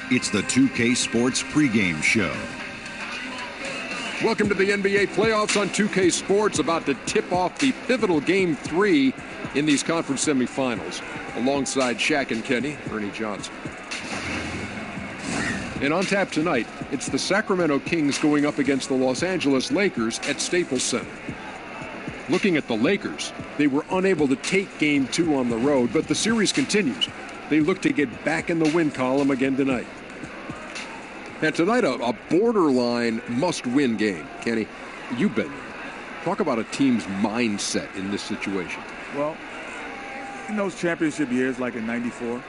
It's the 2K Sports pregame show. Welcome to the NBA playoffs on 2K Sports, about to tip off the pivotal Game 3 in these conference semifinals. Alongside Shaq and Kenny, Ernie Johnson. And on tap tonight, it's the Sacramento Kings going up against the Los Angeles Lakers at Staples Center. Looking at the Lakers, they were unable to take Game 2 on the road, but the series continues. They look to get back in the win column again tonight. And tonight, a borderline must-win game. Kenny, you've been there. Talk about a team's mindset in this situation. Well, in those championship years, like in '94,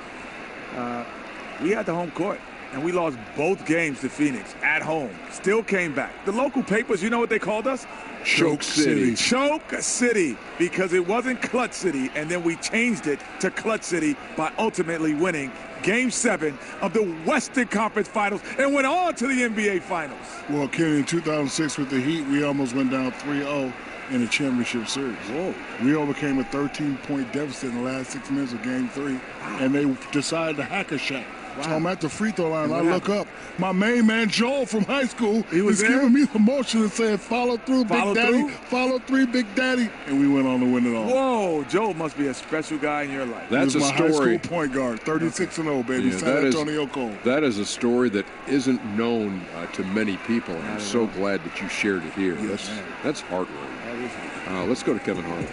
we had the home court, and we lost both games to Phoenix at home. Still came back. The local papers, you know what they called us? Choke City. Choke City, because it wasn't Clutch City, and then we changed it to Clutch City by ultimately winning Game 7 of the Western Conference Finals and went on to the NBA Finals. Well, Kenny, in 2006 with the Heat, we almost went down 3-0 in the championship series. Whoa. We overcame a 13-point deficit in the last 6 minutes of Game 3, and they decided to hack a Shaq. Wow. So I'm at the free throw line, and I look up. My main man, Joel, from high school, he's giving me the motion and saying, follow through, Big Daddy, follow through, Big Daddy. And we went on to win it all. Whoa, Joel must be a special guy in your life. That's a my story. High school point guard, 36-0, baby, San Antonio Cole. That is a story that isn't known to many people, and I'm so glad that you shared it here. Yes. That's heartwarming. Let's go to Kevin Harlan.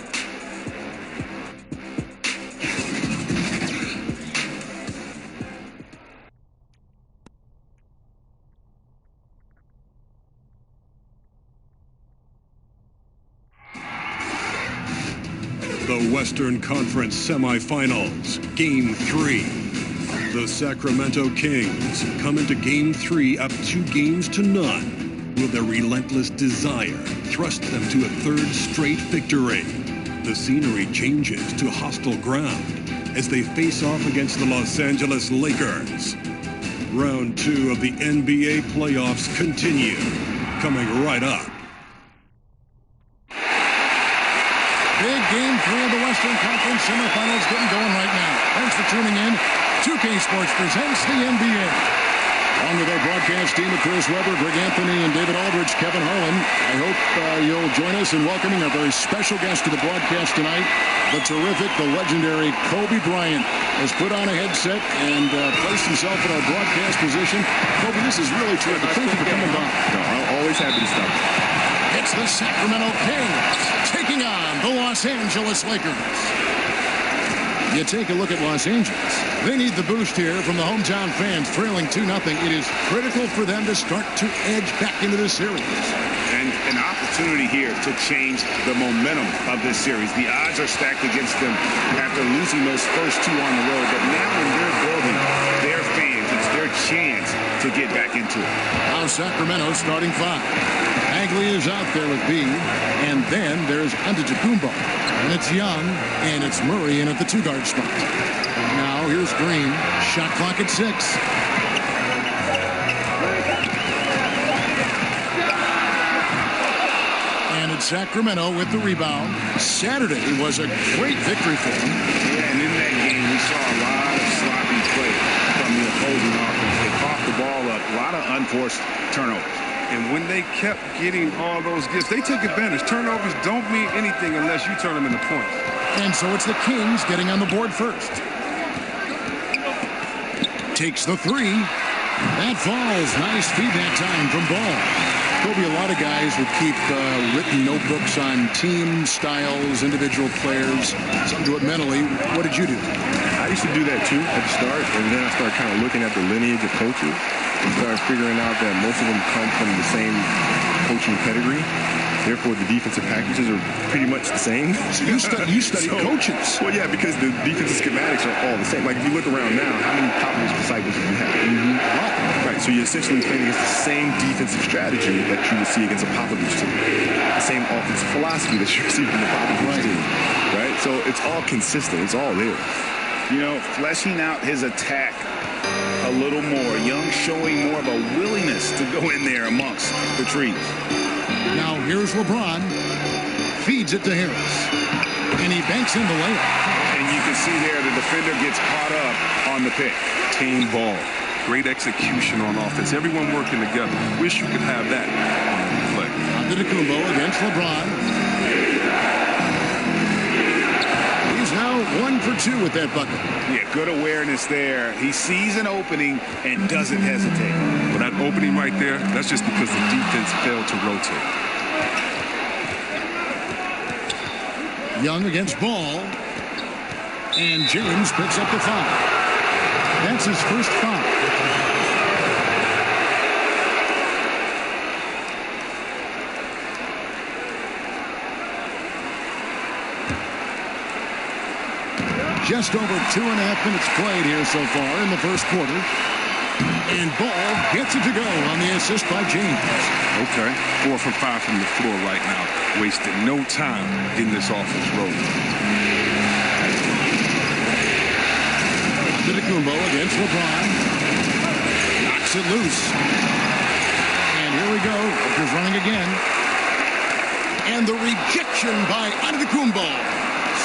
The Western Conference semifinals, Game 3. The Sacramento Kings come into Game 3 up 2-0. Will their relentless desire thrust them to a third straight victory? The scenery changes to hostile ground as they face off against the Los Angeles Lakers. Round 2 of the NBA playoffs continue, coming right up. Big Game 3 of the Western Conference semifinals getting going right now. Thanks for tuning in. 2K Sports presents the NBA. Along with our broadcast team of Chris Webber, Greg Anthony, and David Aldridge, Kevin Harlan. I hope you'll join us in welcoming our very special guest to the broadcast tonight. The terrific, the legendary Kobe Bryant has put on a headset and placed himself in our broadcast position. Kobe, this is really terrific. Thank you for coming by. No, I'm always happy to stop. It's the Sacramento Kings taking on the Los Angeles Lakers. You take a look at Los Angeles. They need the boost here from the hometown fans, trailing 2-0. It is critical for them to start to edge back into the series. And an opportunity here to change the momentum of this series. The odds are stacked against them after losing those first 2 on the road. But now in their building, their fans, it's their chance to get back into it. Now Sacramento starting 5. Bagley is out there with B, and then there's Antetokounmpo, and it's Young, and it's Murray in at the 2-guard spot. Now here's Green, shot clock at 6. And it's Sacramento with the rebound. Saturday was a great victory for them. Yeah, and in that game we saw a lot of sloppy play from the opposing offense. They coughed the ball up, a lot of unforced turnovers. And when they kept getting all those gifts, they took advantage. Turnovers don't mean anything unless you turn them into points. And so it's the Kings getting on the board first. Takes the 3. That falls. Nice feed that time from Ball. Kobe, a lot of guys would keep written notebooks on team styles, individual players. Some do it mentally. What did you do? I used to do that too at the start, and then I started kind of looking at the lineage of coaches and started figuring out that most of them come from the same coaching pedigree. Therefore, the defensive packages are pretty much the same. So you study coaches. Well, yeah, because the defensive schematics are all the same. Like, if you look around now, how many Popovich disciples do you have? Right, so you're essentially playing against the same defensive strategy that you would see against a Popovich team. The same offensive philosophy that you would see from the Popovich team. Right? So it's all consistent. It's all there. You know, fleshing out his attack a little more. Young showing more of a willingness to go in there amongst the trees. Now here's LeBron. Feeds it to Harris. And he banks in the layup. And you can see there the defender gets caught up on the pick. Team ball. Great execution on offense. Everyone working together. Wish you could have that on the play. Antetokounmpo against LeBron. He's now 1 for 2 with that bucket. Yeah, good awareness there. He sees an opening and doesn't hesitate. Well, that opening right there, that's just because the defense failed to rotate. Young against Ball. And James picks up the foul. That's his first foul. Just over 2.5 minutes played here so far in the first quarter. And Ball gets it to go on the assist by James. Okay, 4 for 5 from the floor right now. Wasted no time getting this offense rolling. Antetokounmpo against LeBron. Knocks it loose. And here we go. Lakers running again. And the rejection by Antetokounmpo.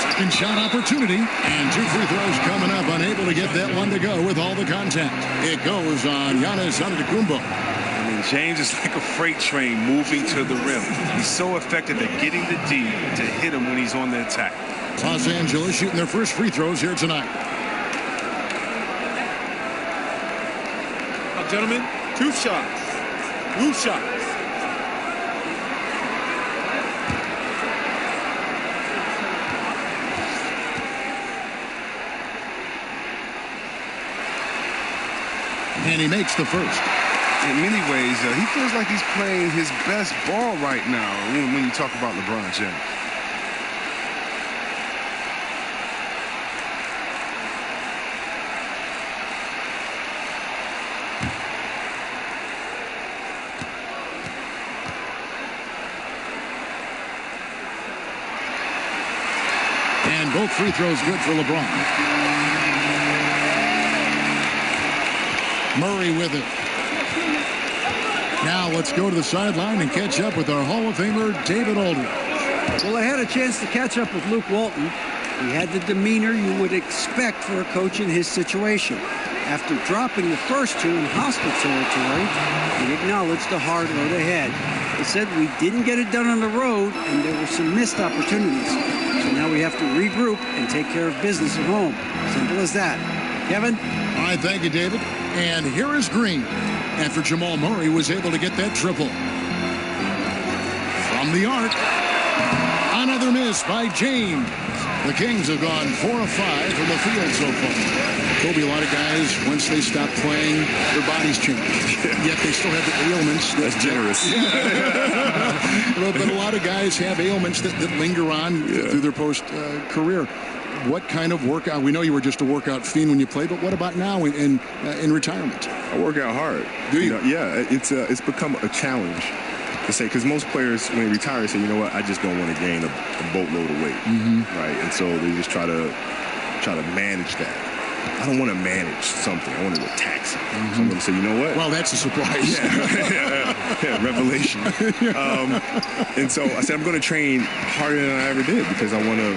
Second shot opportunity. And 2 free throws coming up. Unable to get that one to go with all the contact. It goes on Giannis Antetokounmpo. I mean, James is like a freight train moving to the rim. He's so effective at getting the D to hit him when he's on the attack. Los Angeles shooting their first free throws here tonight. Gentlemen, 2 shots. 2 shots. And he makes the first. In many ways, he feels like he's playing his best ball right now when you talk about LeBron James. And both free throws good for LeBron. Murray with it. Now let's go to the sideline and catch up with our Hall of Famer, David Aldridge. Well, I had a chance to catch up with Luke Walton. He had the demeanor you would expect for a coach in his situation. After dropping the first 2 in hostile territory, he acknowledged the hard road ahead. He said we didn't get it done on the road and there were some missed opportunities. So now we have to regroup and take care of business at home. Simple as that. Kevin? All right, thank you, David. And here is Green after Jamal Murray was able to get that triple. From the arc. Another miss by James. The Kings have gone 4 of 5 from the field so far. Kobe, a lot of guys, once they stop playing, their bodies change. Yet they still have the ailments. That's generous. But a lot of guys have ailments that linger on through their post-career. What kind of workout? We know you were just a workout fiend when you played, but what about now in retirement? I work out hard. Do you? Yeah, it's become a challenge to say, because most players, when they retire, say, you know what, I just don't want to gain a boatload of weight, right? And so they just try to manage that. I don't want to manage something. I want to tax it. So I'm going to say, you know what? Well, that's a surprise. Yeah, revelation. And so I said, I'm going to train harder than I ever did because I want to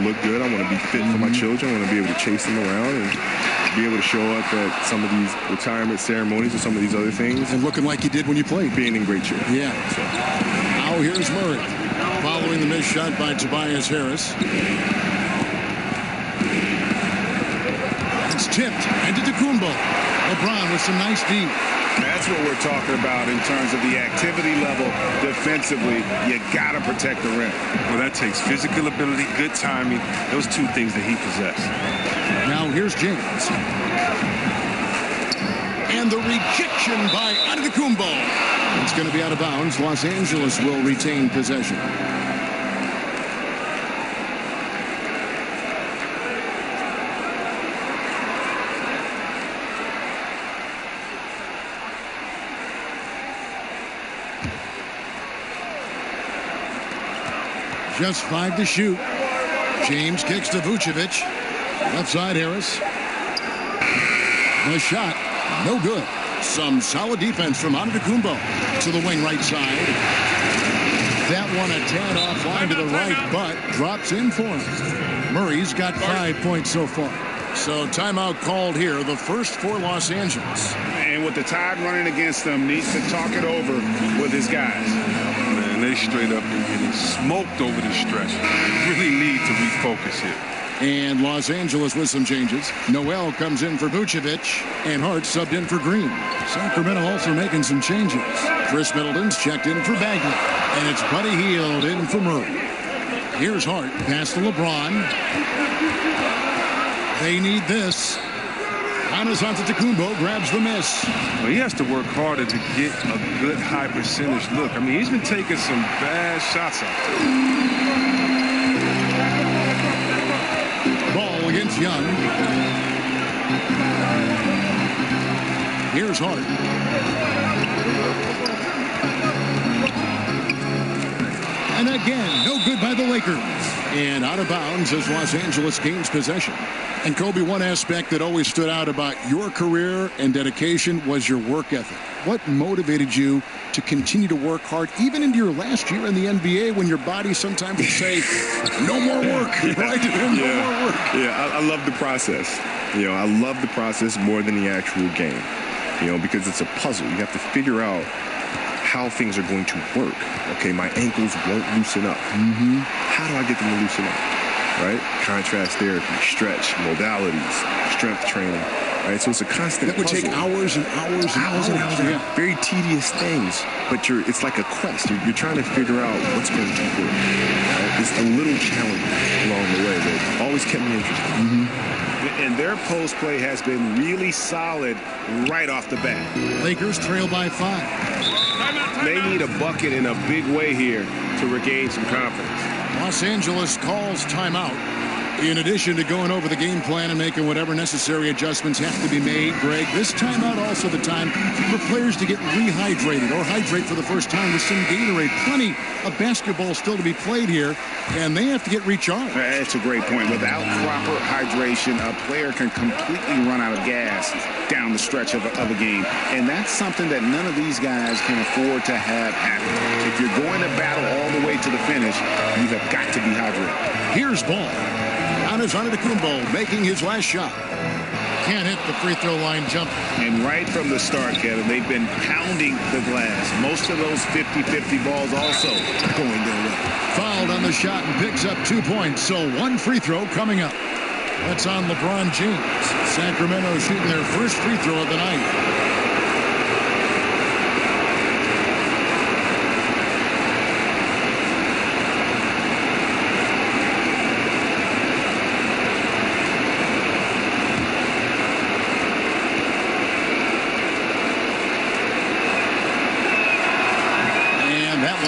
look good. I want to be fit for my children. I want to be able to chase them around and be able to show up at some of these retirement ceremonies or some of these other things. And looking like you did when you played. Being in great shape. Yeah. So. Now here's Murray. Following the missed shot by Tobias Harris. It's tipped. Antetokounmpo. LeBron with some nice D. That's what we're talking about in terms of the activity level defensively. You got to protect the rim. Well, that takes physical ability, good timing. Those 2 things that he possessed. Now here's James. And the rejection by Antetokounmpo. It's going to be out of bounds. Los Angeles will retain possession. Just 5 to shoot. James kicks to Vucevic. Left side, Harris. The shot, no good. Some solid defense from Antetokounmpo to the wing right side. That one a tad offline to the right, but drops in for him. Murray's got 5 points so far. So timeout called here, the first for Los Angeles. And with the Tide running against them, needs to talk it over with his guys. Man, they straight up getting smoked over the stretch. They really need to refocus here. And Los Angeles with some changes. Noel comes in for Vucevic, and Hart subbed in for Green. Sacramento also making some changes. Chris Middleton's checked in for Bagley, and it's Buddy Hield in for Murray. Here's Hart, pass to LeBron. They need this. Giannis Antetokounmpo grabs the miss. Well, he has to work harder to get a good high percentage look. I mean, he's been taking some bad shots out there. Ball against Young. Here's Hart. And again, no good by the Lakers. And out of bounds as Los Angeles gains possession. And Kobe, one aspect that always stood out about your career and dedication was your work ethic. What motivated you to continue to work hard, even into your last year in the NBA, when your body sometimes would say, no more work, right? No more work. Yeah, I love the process. You know, I love the process more than the actual game. You know, because it's a puzzle. You have to figure out how things are going to work. Okay, my ankles won't loosen up. How do I get them to loosen up? Right? Contrast therapy, stretch, modalities, strength training. Right? So it's a constant That would puzzle. take hours and hours and hours and hours. Yeah. Very tedious things, but it's like a quest. You're trying to figure out what's going to work. Right? There's a little challenge along the way that always kept me interested. And their post play has been really solid right off the bat. Lakers trail by 5. They need a bucket in a big way here to regain some confidence. Los Angeles calls timeout. In addition to going over the game plan and making whatever necessary adjustments have to be made, Greg, this timeout also the time for players to get rehydrated or hydrate for the first time with some Gatorade. Plenty of basketball still to be played here, and they have to get recharged. That's a great point. Without proper hydration, a player can completely run out of gas down the stretch of a game. And that's something that none of these guys can afford to have happen. If you're going to battle all the way to the finish, you have got to be hydrated. Here's ball. Giannis Antetokounmpo making his last shot. Can't hit the free throw line jump. And right from the start, Kevin, they've been pounding the glass. Most of those 50-50 balls also going their way. Fouled on the shot and picks up 2 points. So one free throw coming up. That's on LeBron James. Sacramento shooting their first free throw of the night.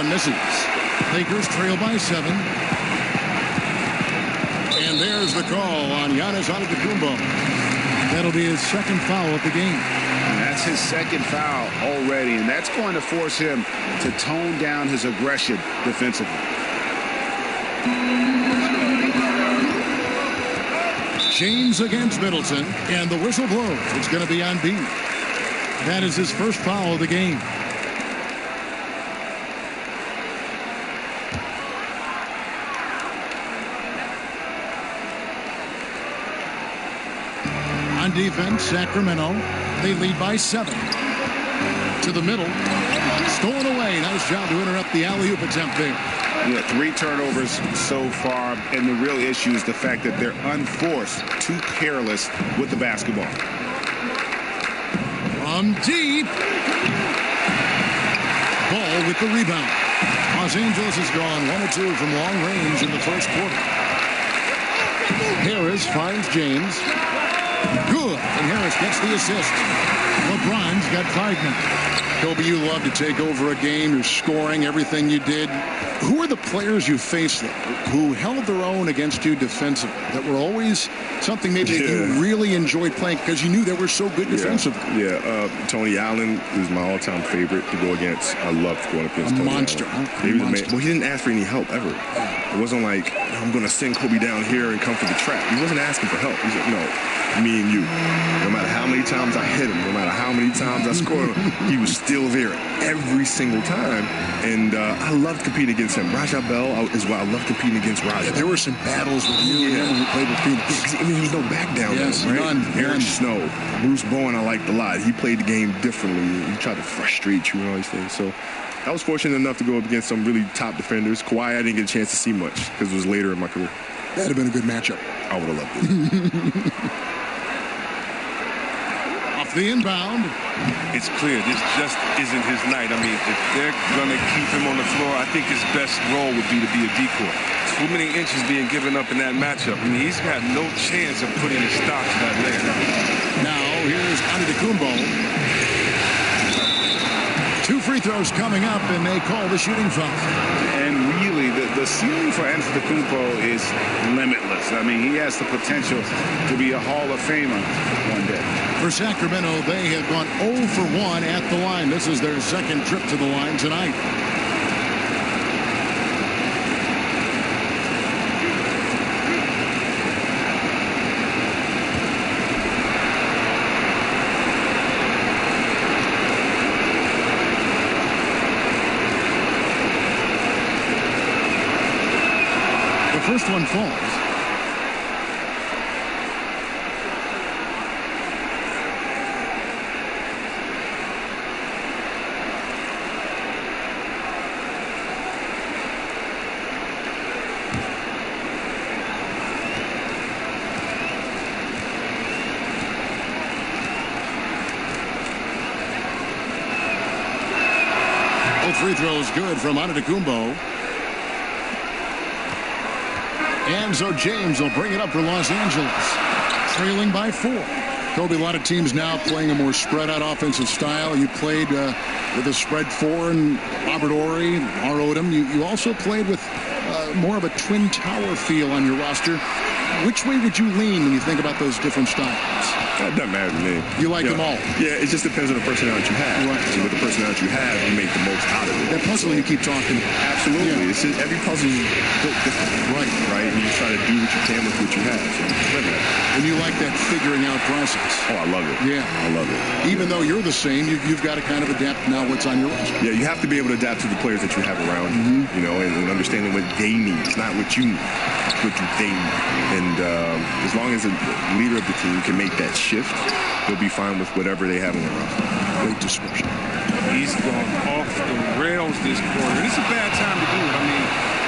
Misses. Lakers trail by 7. And there's the call on Giannis Antetokounmpo. That'll be his second foul of the game. That's his second foul already, and that's going to force him to tone down his aggression defensively. James against Middleton, and the whistle blows. It's going to be on B. That is his first foul of the game. On defense, Sacramento, they lead by 7. To the middle, stolen away. Nice job to interrupt the alley-oop attempt there. Yeah, 3 turnovers so far, and the real issue is the fact that they're unforced, too careless with the basketball. From deep. Ball with the rebound. Los Angeles has gone 1 or 2 from long range in the first quarter. Harris finds James. Good, and Harris gets the assist. LeBron's got 5 minutes. Kobe, you love to take over a game. You're scoring everything you did. Who are the players you faced who held their own against you defensively, that were always something maybe that you really enjoyed playing because you knew they were so good defensively? Tony Allen is my all-time favorite to go against. I loved going up against Tony monster, Allen. huh? He was amazing. Well, he didn't ask for any help ever. It wasn't like, I'm going to send Kobe down here and come for the trap. He wasn't asking for help. He said, no, me and you. No matter how many times I hit him, no matter how many times I scored him, he was still there every single time. And I loved competing against him. Rajah Bell is why I love competing against Rajah. Yeah, there were some battles with you and him when we played with Phoenix. Yeah, I mean, there was no back down. Yes, there, right? none. Eric Snow, Bruce Bowen, I liked a lot. He played the game differently. He tried to frustrate you and all these things. So I was fortunate enough to go up against some really top defenders. Kawhi, I didn't get a chance to see much because it was later in my career. That'd have been a good matchup. I would have loved it. Off the inbound. It's clear this just isn't his night. I mean, if they're going to keep him on the floor, I think his best role would be to be a decoy. Too many inches being given up in that matchup. I mean, he's got no chance of putting a stop to that layer. Now, here's Antetokounmpo. 2 free throws coming up, and they call the shooting foul. And really, the ceiling for Antetokounmpo is limitless. I mean, he has the potential to be a Hall of Famer one day. For Sacramento, they have gone 0 for 1 at the line. This is their second trip to the line tonight. First one falls. Both free throws good from Antetokounmpo. And so James will bring it up for Los Angeles, trailing by 4. Kobe, a lot of teams now playing a more spread-out offensive style. You played with a spread 4 and Robert Horry, R. Odom. You also played with more of a twin tower feel on your roster. Which way would you lean when you think about those different styles? That doesn't matter to me. You like them all? Yeah, it just depends on the personality you have. Right. So with the personality you have, you make the most out of it. That puzzle you keep talking about. Absolutely. Yeah. It's just, every puzzle is built different. Right. Right? And you try to do what you can with what you have. So, and you like that figuring out process. Oh, I love it. Yeah. I love it. Even though you're the same, you've got to kind of adapt now what's on your roster. Yeah, you have to be able to adapt to the players that you have around you, you know, and understanding what they need. It's not what you need. It's what they need. And as long as the leader of the team can make that shift, they'll be fine with whatever they have in their roster. Great description. He's gone off the rails this quarter. It's a bad time to do it. I mean,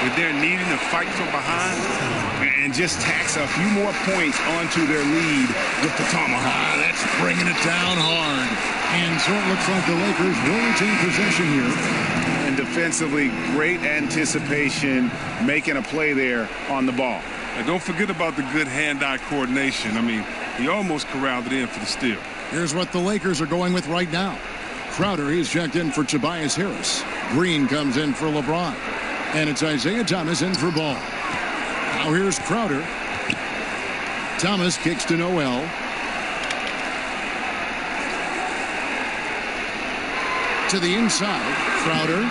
if they're needing to fight from behind and just tax a few more points onto their lead with the tomahawk. That's bringing it down hard. And so it looks like the Lakers will retain possession here. And defensively, great anticipation, making a play there on the ball. And don't forget about the good hand-eye coordination. I mean, he almost corralled it in for the steal. Here's what the Lakers are going with right now. Crowder, he's checked in for Tobias Harris. Green comes in for LeBron. And it's Isaiah Thomas in for Ball. Now here's Crowder. Thomas kicks to Noel. To the inside. Crowder.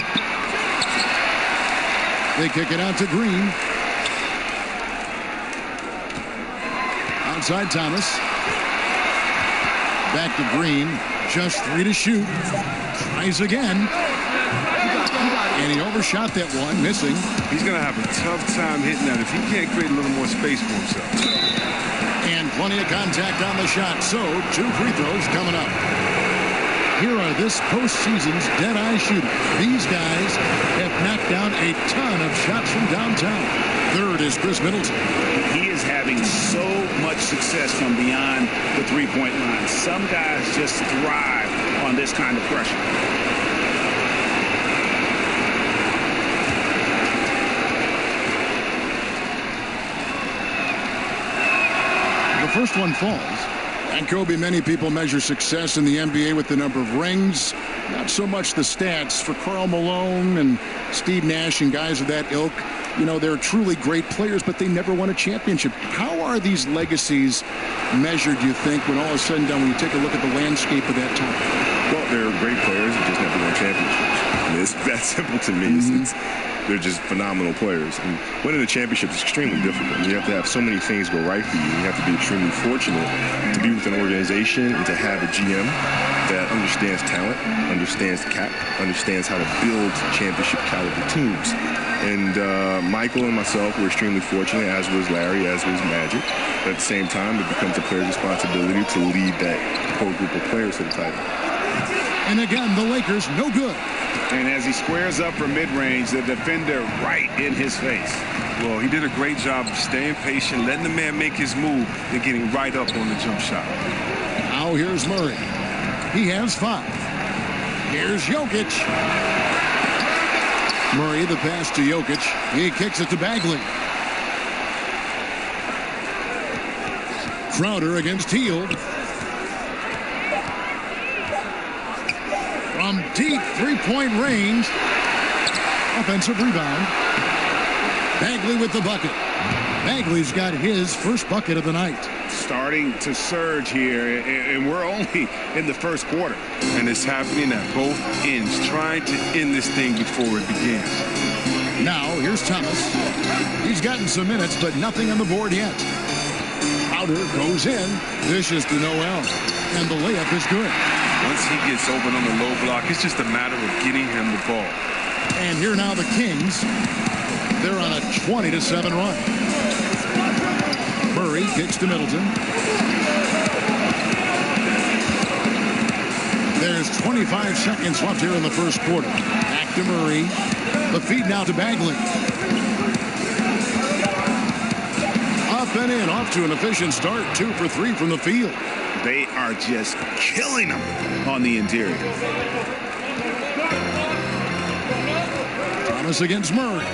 They kick it out to Green. Outside Thomas. Back to Green. Just 3 to shoot. Tries again. And he overshot that one, missing. He's going to have a tough time hitting that if he can't create a little more space for himself. And plenty of contact on the shot. So 2 free throws coming up. Here are this postseason's dead-eye shooters. These guys have knocked down a ton of shots from downtown. Third is Chris Middleton. He is having so much success from beyond the three-point line. Some guys just thrive on this kind of pressure. The first one falls. And Kobe, many people measure success in the NBA with the number of rings, not so much the stats. For Karl Malone and Steve Nash and guys of that ilk, you know, they're truly great players, but they never won a championship. How are these legacies measured, you think, when all is said and done, when you take a look at the landscape of that time? Well, they're great players who just never won championships. I mean, it's that simple to me. They're just phenomenal players. And winning the championship is extremely difficult. You have to have so many things go right for you. You have to be extremely fortunate to be with an organization and to have a GM that understands talent, understands cap, understands how to build championship caliber teams. And Michael and myself were extremely fortunate, as was Larry, as was Magic. But at the same time, it becomes a player's responsibility to lead that core group of players to the title. And again, the Lakers no good. And as he squares up for mid-range, the defender right in his face. Well, he did a great job of staying patient, letting the man make his move, and getting right up on the jump shot. Now here's Murray. He has 5. Here's Jokic. Murray, the pass to Jokic. He kicks it to Bagley. Crowder against Hield. From deep three-point range. Offensive rebound. Bagley with the bucket. Bagley's got his first bucket of the night. Starting to surge here, and we're only in the first quarter. And it's happening at both ends, trying to end this thing before it begins. Now, here's Thomas. He's gotten some minutes, but nothing on the board yet. Crowder goes in. Dishes to Noel. And the layup is good. Once he gets open on the low block, it's just a matter of getting him the ball. And here now the Kings. They're on a 20-7 run. Murray kicks to Middleton. There's 25 seconds left here in the first quarter. Back to Murray. The feed now to Bagley. Up and in, off to an efficient start. 2 for 3 from the field. They are just killing them on the interior. Thomas against Murray.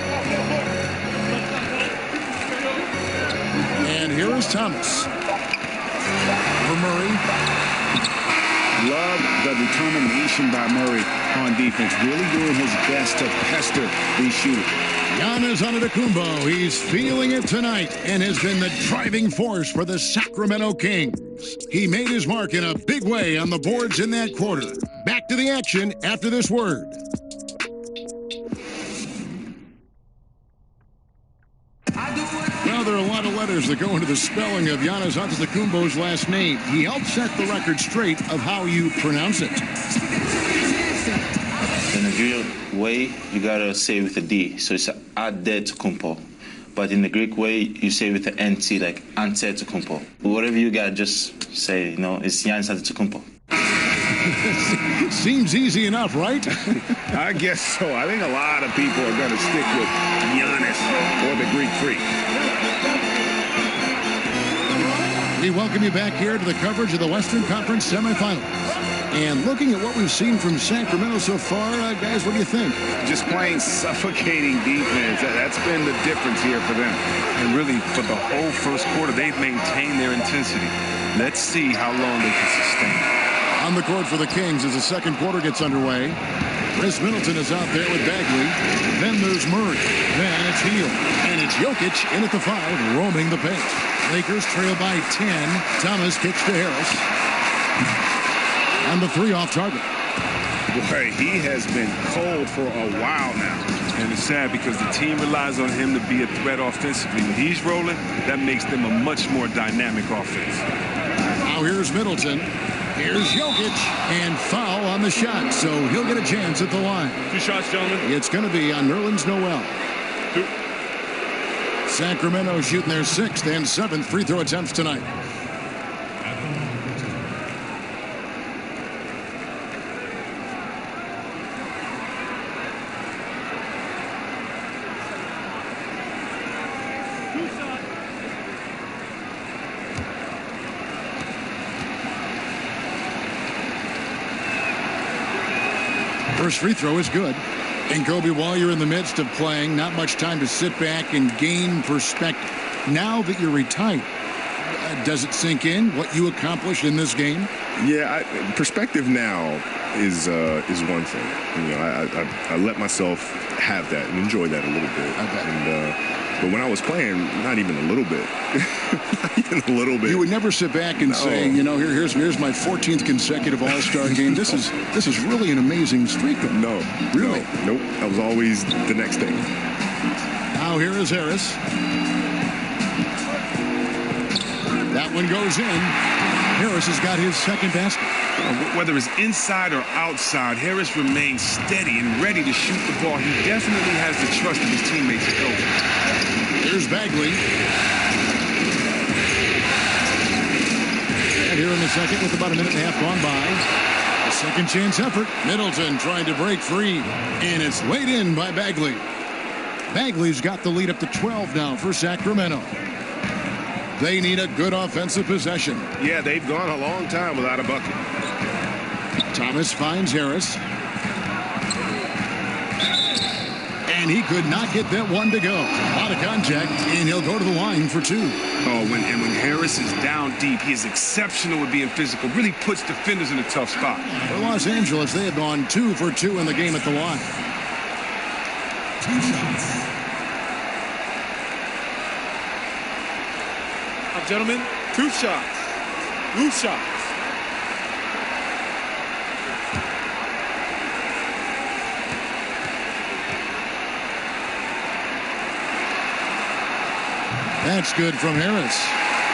And here is Thomas. For Murray. Love the determination by Murray on defense. Really doing his best to pester these shooters. Giannis Antetokounmpo, he's feeling it tonight and has been the driving force for the Sacramento Kings. He made his mark in a big way on the boards in that quarter. Back to the action after this word. Well, there are a lot of letters that go into the spelling of Giannis Antetokounmpo's last name. He helped set the record straight of how you pronounce it. In a Greek way, you gotta say with a D, so it's Antetokounmpo. But in the Greek way, you say with the NT, like Antetokounmpo. Whatever you got, just say, it's Giannis Antetokounmpo. Seems easy enough, right? I guess so. I think a lot of people are going to stick with Giannis or the Greek Freak. We welcome you back here to the coverage of the Western Conference semifinals. And looking at what we've seen from Sacramento so far, guys, what do you think? Just playing suffocating defense. That's been the difference here for them. And really, for the whole first quarter, they've maintained their intensity. Let's see how long they can sustain it. On the court for the Kings as the second quarter gets underway. Chris Middleton is out there with Bagley. Then there's Murray. Then it's Hield. And it's Jokic in at the 5, roaming the paint. Lakers trail by 10. Thomas kicks to Harris. And the 3 off target. Boy, he has been cold for a while now. And it's sad because the team relies on him to be a threat offensively. When he's rolling, that makes them a much more dynamic offense. Now here's Middleton. Here's Jokic, and foul on the shot, so he'll get a chance at the line. 2 shots, gentlemen. It's going to be on Nerlens Noel. 2. Sacramento shooting their 6th and 7th free throw attempts tonight. First free throw is good. And Kobe, while you're in the midst of playing, not much time to sit back and gain perspective. Now that you're retired, does it sink in what you accomplished in this game? Yeah, perspective now is one thing. I let myself have that and enjoy that a little bit. I bet. And But when I was playing, not even a little bit. Not even a little bit. You would never sit back and say, you know, here's my 14th consecutive All-Star game. This is really an amazing streak. No. Really? No, nope. That was always the next thing. Now here is Harris. That one goes in. Harris has got his second basket. Whether it's inside or outside, Harris remains steady and ready to shoot the ball. He definitely has the trust of his teammates to go. Here's Bagley. And here in the second with about a minute and a half gone by. A second chance effort. Middleton trying to break free. And it's laid in by Bagley. Bagley's got the lead up to 12 now for Sacramento. They need a good offensive possession. Yeah, they've gone a long time without a bucket. Thomas finds Harris. And he could not get that one to go. A lot of contact, and he'll go to the line for two. Oh, when Harris is down deep, he is exceptional at being physical. Really puts defenders in a tough spot. For Los Angeles, they have gone 2 for 2 in the game at the line. 2 shots. Gentlemen, 2 shots. Loose shots. That's good from Harris.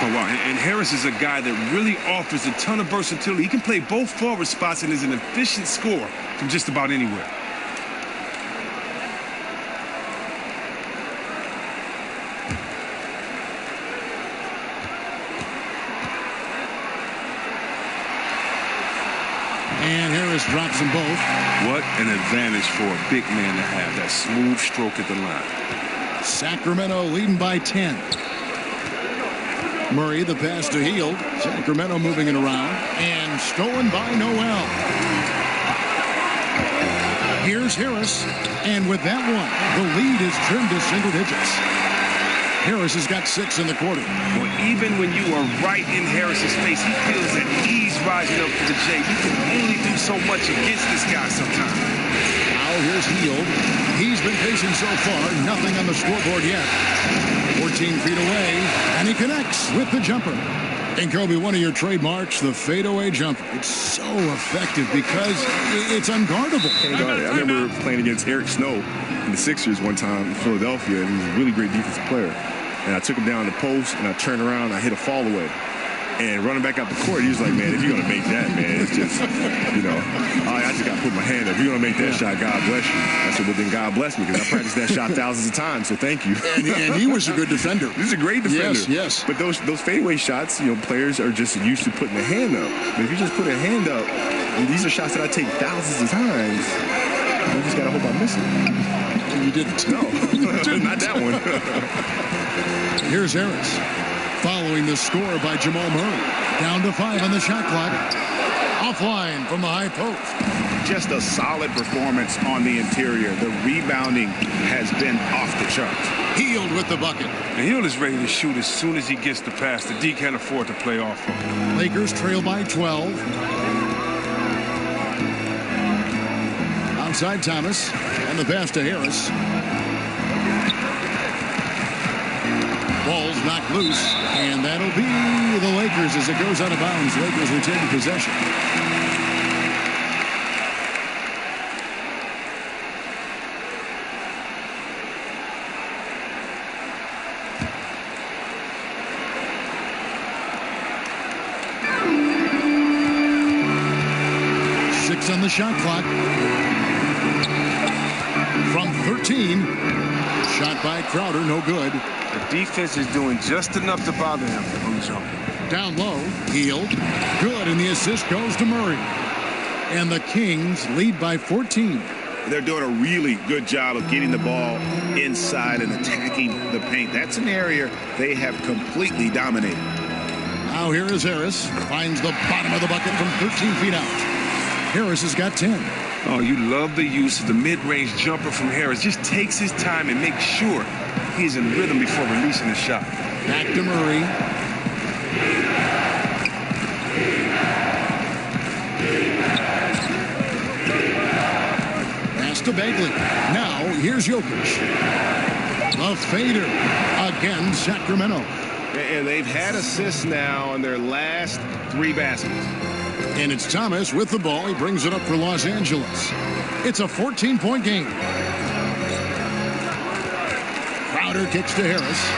Oh, wow. And Harris is a guy that really offers a ton of versatility. He can play both forward spots and is an efficient scorer from just about anywhere. And Harris drops them both. What an advantage for a big man to have that smooth stroke at the line. Sacramento leading by 10. Murray, the pass to Hield. Sacramento moving it around. And stolen by Noel. Here's Harris. And with that one, the lead is trimmed to single digits. Harris has got 6 in the quarter. Well, even when you are right in Harris's face, he feels at ease rising up for the J. You can only do so much against this guy sometimes. Now here's Hield. He's been patient so far. Nothing on the scoreboard yet. 14 feet away, and he connects with the jumper. And Kobe, one of your trademarks, the fadeaway jumper. It's so effective because it's unguardable. Can't guard it. I remember playing against Eric Snow in the Sixers one time in Philadelphia, and he was a really great defensive player. And I took him down the post, and I turned around, and I hit a fall away. And running back out the court, he was like, man, if you're going to make that, man, it's just, you know, I just got to put my hand up. If you're going to make that shot, God bless you. I said, well, then God bless me, because I practiced that shot thousands of times, so thank you. And he was a good defender. He's a great defender. Yes. But those fadeaway shots, you know, players are just used to putting a hand up. But if you just put a hand up, and these are shots that I take thousands of times, I just got to hope I miss it. You didn't. No, not that one. Here's Harris. Following the score by Jamal Murray. Down to 5 on the shot clock. Offline from the high post. Just a solid performance on the interior. The rebounding has been off the charts. Hield with the bucket. And Hield is ready to shoot as soon as he gets the pass. The D can't afford to play off him. Lakers trail by 12. Outside Thomas. And the pass to Harris. Ball's knocked loose, and that'll be the Lakers as it goes out of bounds. Lakers retain possession. Six on the shot clock. From 13. Shot by Crowder, no good. The defense is doing just enough to bother him on the jump. Down low, Hield. Good, and the assist goes to Murray. And the Kings lead by 14. They're doing a really good job of getting the ball inside and attacking the paint. That's an area they have completely dominated. Now here is Harris. Finds the bottom of the bucket from 13 feet out. Harris has got 10. Oh, you love the use of the mid-range jumper from Harris. Just takes his time and makes sure he's in rhythm before releasing the shot. Back to Murray. Pass to Bagley. Now, here's Jokic. The fader again, Sacramento. And they've had assists now on their last 3 baskets. And it's Thomas with the ball. He brings it up for Los Angeles. It's a 14-point game. Crowder kicks to Harris.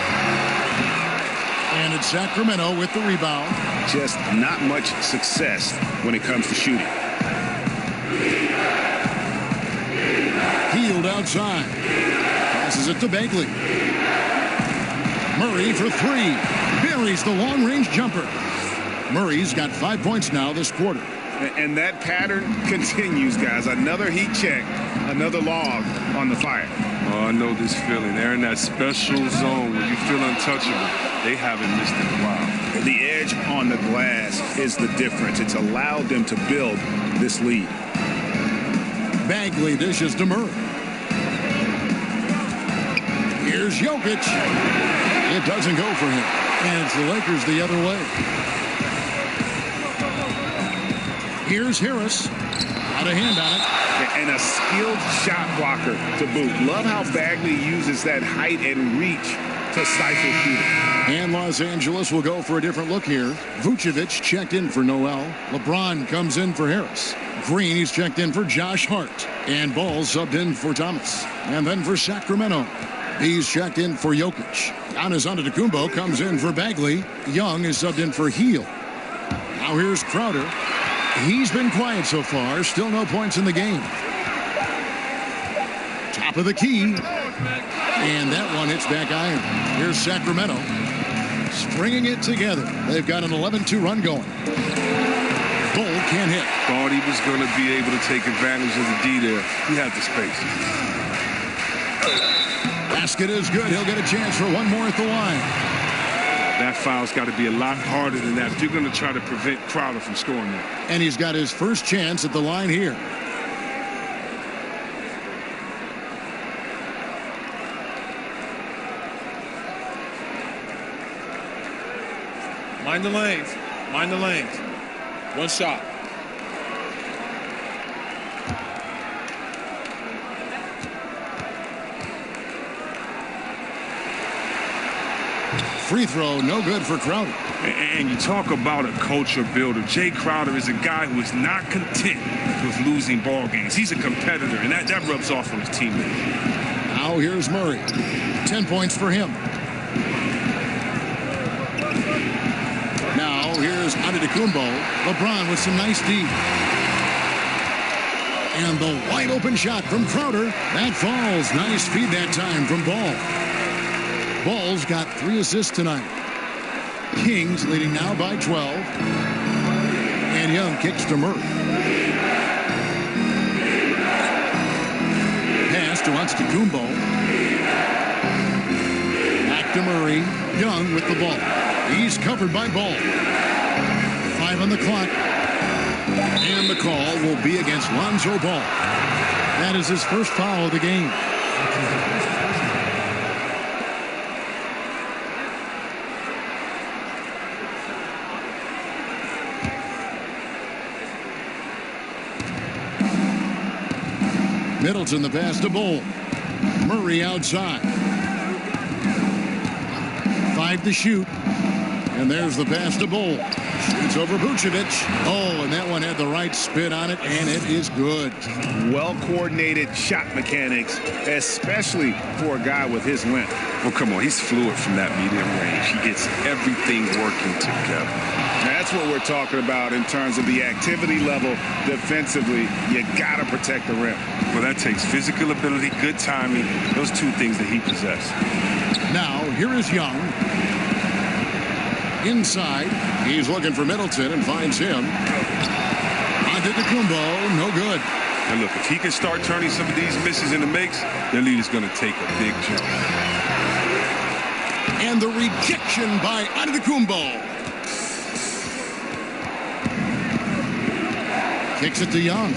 And it's Sacramento with the rebound. Just not much success when it comes to shooting. Healed outside. Passes it to Bagley. Murray for 3. Buries the long-range jumper. Murray's got 5 points now this quarter. And that pattern continues, guys. Another heat check, another log on the fire. Oh, I know this feeling. They're in that special zone where you feel untouchable. They haven't missed it in a while. The edge on the glass is the difference. It's allowed them to build this lead. Bagley dishes to Murray. Here's Jokic. It doesn't go for him. And it's the Lakers the other way. Here's Harris. Got a hand on it. And a skilled shot blocker to boot. Love how Bagley uses that height and reach to stifle shooting. And Los Angeles will go for a different look here. Vucevic checked in for Noel. LeBron comes in for Harris. Green, he's checked in for Josh Hart. And Ball subbed in for Thomas. And then for Sacramento, he's checked in for Jokic. Giannis Antetokounmpo comes in for Bagley. Young is subbed in for Heel. Now here's Crowder. He's been quiet so far. Still no points in the game. Top of the key. And that one hits back iron. Here's Sacramento. Stringing it together. They've got an 11-2 run going. Bull can't hit. Thought he was going to be able to take advantage of the D there. He had the space. Basket is good. He'll get a chance for one more at the line. That foul's got to be a lot harder than that if you're going to try to prevent Crowder from scoring that. And he's got his first chance at the line here. Mind the lanes. Mind the lanes. One shot. Free throw, no good for Crowder. And you talk about a culture builder. Jay Crowder is a guy who is not content with losing ball games. He's a competitor, and that rubs off on his teammates. Now here's Murray. 10 points for him. Now here's Antetokounmpo. LeBron with some nice D. And the wide open shot from Crowder. That falls. Nice feed that time from Ball. Ball's got 3 assists tonight. Kings leading now by 12. And Young kicks to Murray. Pass to Antetokounmpo. Back to Murray. Young with the ball. He's covered by Ball. 5 on the clock. And the call will be against Lonzo Ball. That is his first foul of the game. Middleton the pass to Bull. Murray outside. 5 to shoot. And there's the pass to Bull. Shoots over Vucevic. Oh, and that one had the right spin on it, and it is good. Well-coordinated shot mechanics, especially for a guy with his length. Well, come on, he's fluid from that medium range. He gets everything working together. That's what we're talking about in terms of the activity level defensively. You got to protect the rim. Well, that takes physical ability, good timing, those 2 things that he possesses. Now, here is Young. Inside, he's looking for Middleton and finds him. Antetokounmpo, no good. And look, if he can start turning some of these misses into makes, their lead is going to take a big jump. And the rejection by Antetokounmpo. Kicks it to Young.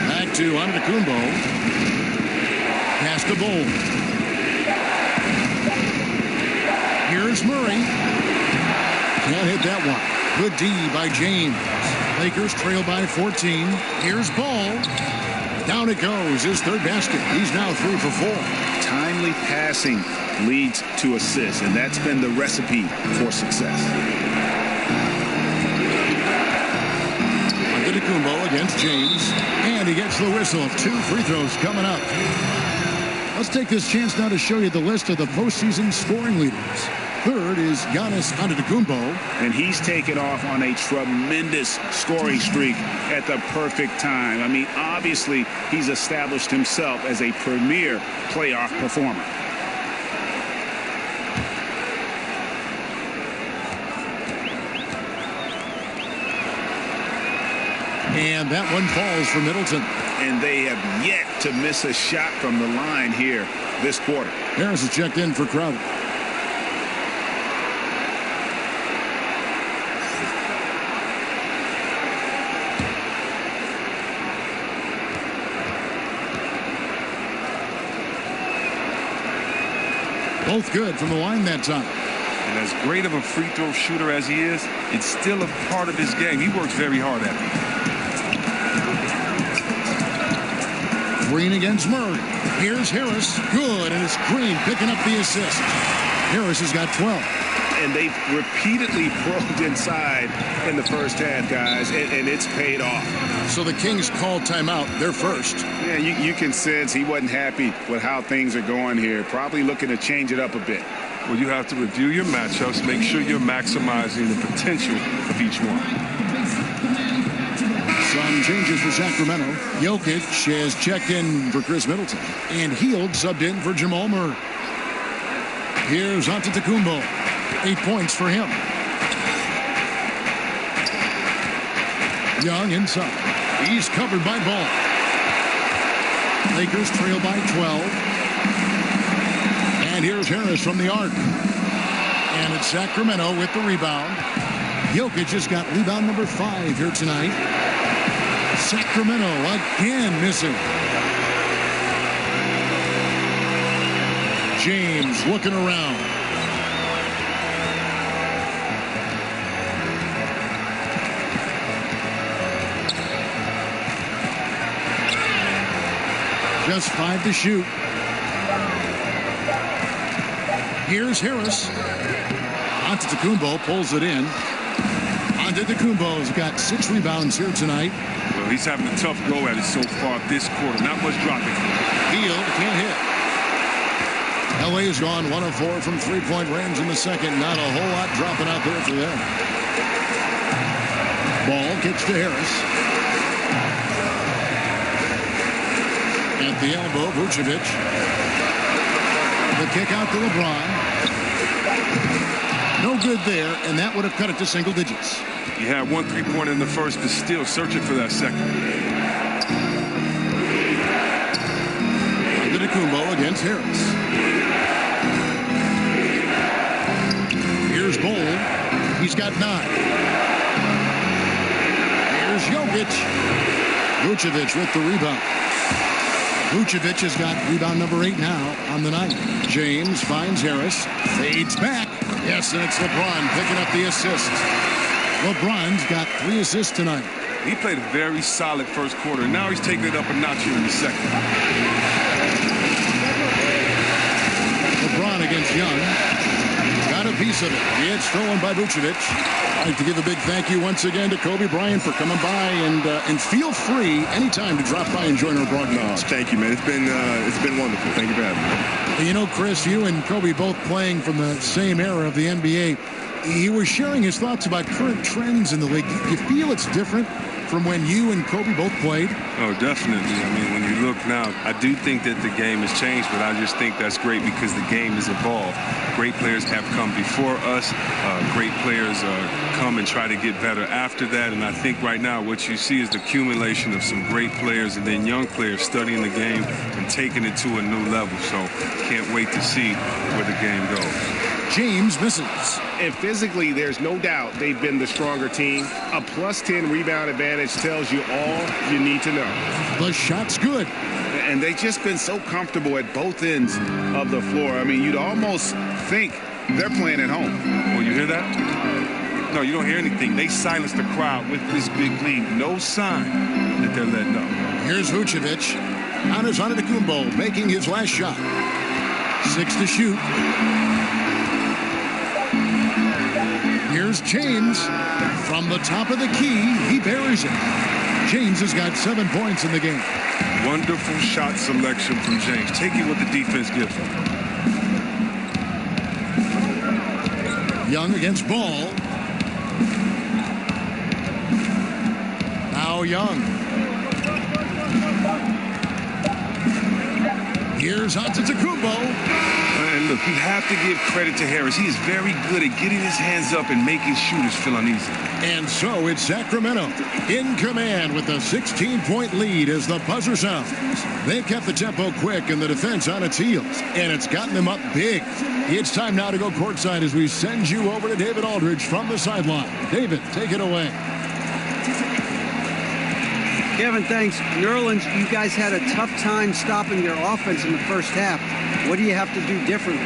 Back to Antetokounmpo. Pass to Bull. Here's Murray. Can't hit that one. Good D by James. Lakers trail by 14. Here's Ball. Down it goes. His third basket. He's now 3 for 4. Timely passing leads to assists, and that's been the recipe for success. Antetokounmpo against James, and he gets the whistle. 2 free throws coming up. Let's take this chance now to show you the list of the postseason scoring leaders. Third is Giannis Antetokounmpo. And he's taken off on a tremendous scoring streak at the perfect time. I mean, obviously, he's established himself as a premier playoff performer. And that one falls for Middleton. And they have yet to miss a shot from the line here this quarter. Harris is checked in for Crowder. Both good from the line that time. And as great of a free throw shooter as he is, it's still a part of his game. He works very hard at it. Green against Murray. Here's Harris. Good, and it's Green picking up the assist. Harris has got 12. And they've repeatedly probed inside in the first half, guys, and it's paid off. So the Kings called timeout. They're first. Yeah, you can sense he wasn't happy with how things are going here. Probably looking to change it up a bit. Well, you have to review your matchups, make sure you're maximizing the potential of each one. Some changes for Sacramento. Jokic has checked in for Chris Middleton, and Hield subbed in for Jamal Murray. Here's Antetokounmpo. 8 points for him. Young inside. He's covered by Ball. Lakers trail by 12. And here's Harris from the arc. And it's Sacramento with the rebound. Jokic has got rebound number 5 here tonight. Sacramento again missing. James looking around. Just 5 to shoot. Here's Harris. Antetokounmpo pulls it in. Antetokounmpo's got 6 rebounds here tonight. Well, he's having a tough go at it so far this quarter. Not much dropping. Hield can't hit. LA's gone 1 of 4 from 3-point range in the second. Not a whole lot dropping out there for them. Ball kicks to Harris. At the elbow, Vucevic. The kick out to LeBron. No good there, and that would have cut it to single digits. He had 1 3-pointer in the first, but still searching for that second. Antetokounmpo against Harris. Here's Bol. He's got 9. Here's Jokic. Vucevic with the rebound. Vucevic has got rebound number 8 now on the night. James finds Harris. Fades back. Yes, and it's LeBron picking up the assist. LeBron's got 3 assists tonight. He played a very solid first quarter. Now he's taking it up a notch here in the second. LeBron against Young. Got a piece of it. It's stolen by Vucevic. I'd like to give a big thank you once again to Kobe Bryant for coming by, and feel free anytime to drop by and join our broadcast. Thank you, man. It's been wonderful. Thank you for having me. You know, Chris, you and Kobe both playing from the same era of the NBA. He was sharing his thoughts about current trends in the league. Do you feel it's different from when you and Kobe both played? Oh, definitely. I mean, when you look now, I do think that the game has changed, but I just think that's great because the game has evolved. Great players have come before us. Great players come and try to get better after that. And I think right now what you see is the accumulation of some great players and then young players studying the game and taking it to a new level. So can't wait to see where the game goes. James misses. And physically, there's no doubt they've been the stronger team. A +10 rebound advantage tells you all you need to know. The shot's good. And they've just been so comfortable at both ends of the floor. I mean, you'd almost think they're playing at home. Well, you hear that? No, you don't hear anything. They silence the crowd with this big lead. No sign that they're letting up. Here's Vucevic. Giannis Antetokounmpo making his last shot. 6 to shoot. Here's James. From the top of the key, he buries it. James has got 7 points in the game. Wonderful shot selection from James. Taking what the defense gives him. Young against Ball. Now Young. Here's Antetokounmpo. And look, you have to give credit to Harris. He is very good at getting his hands up and making shooters feel uneasy. And so it's Sacramento in command with a 16-point lead as the buzzer sounds. They've kept the tempo quick and the defense on its heels, and it's gotten them up big. It's time now to go courtside as we send you over to David Aldridge from the sideline. David, take it away. Kevin, thanks. New Orleans, you guys had a tough time stopping their offense in the first half. What do you have to do differently?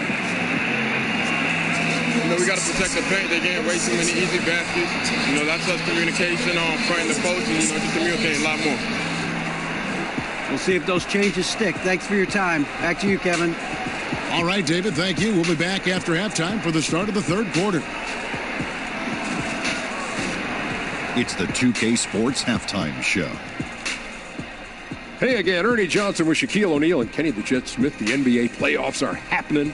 We got to protect the paint. They getting way too many easy baskets. That's us communication on front the post and, just communicating a lot more. We'll see if those changes stick. Thanks for your time. Back to you, Kevin. All right, David, thank you. We'll be back after halftime for the start of the third quarter. It's the 2K Sports Halftime Show. Hey again, Ernie Johnson with Shaquille O'Neal and Kenny the Jet Smith. The NBA playoffs are happening,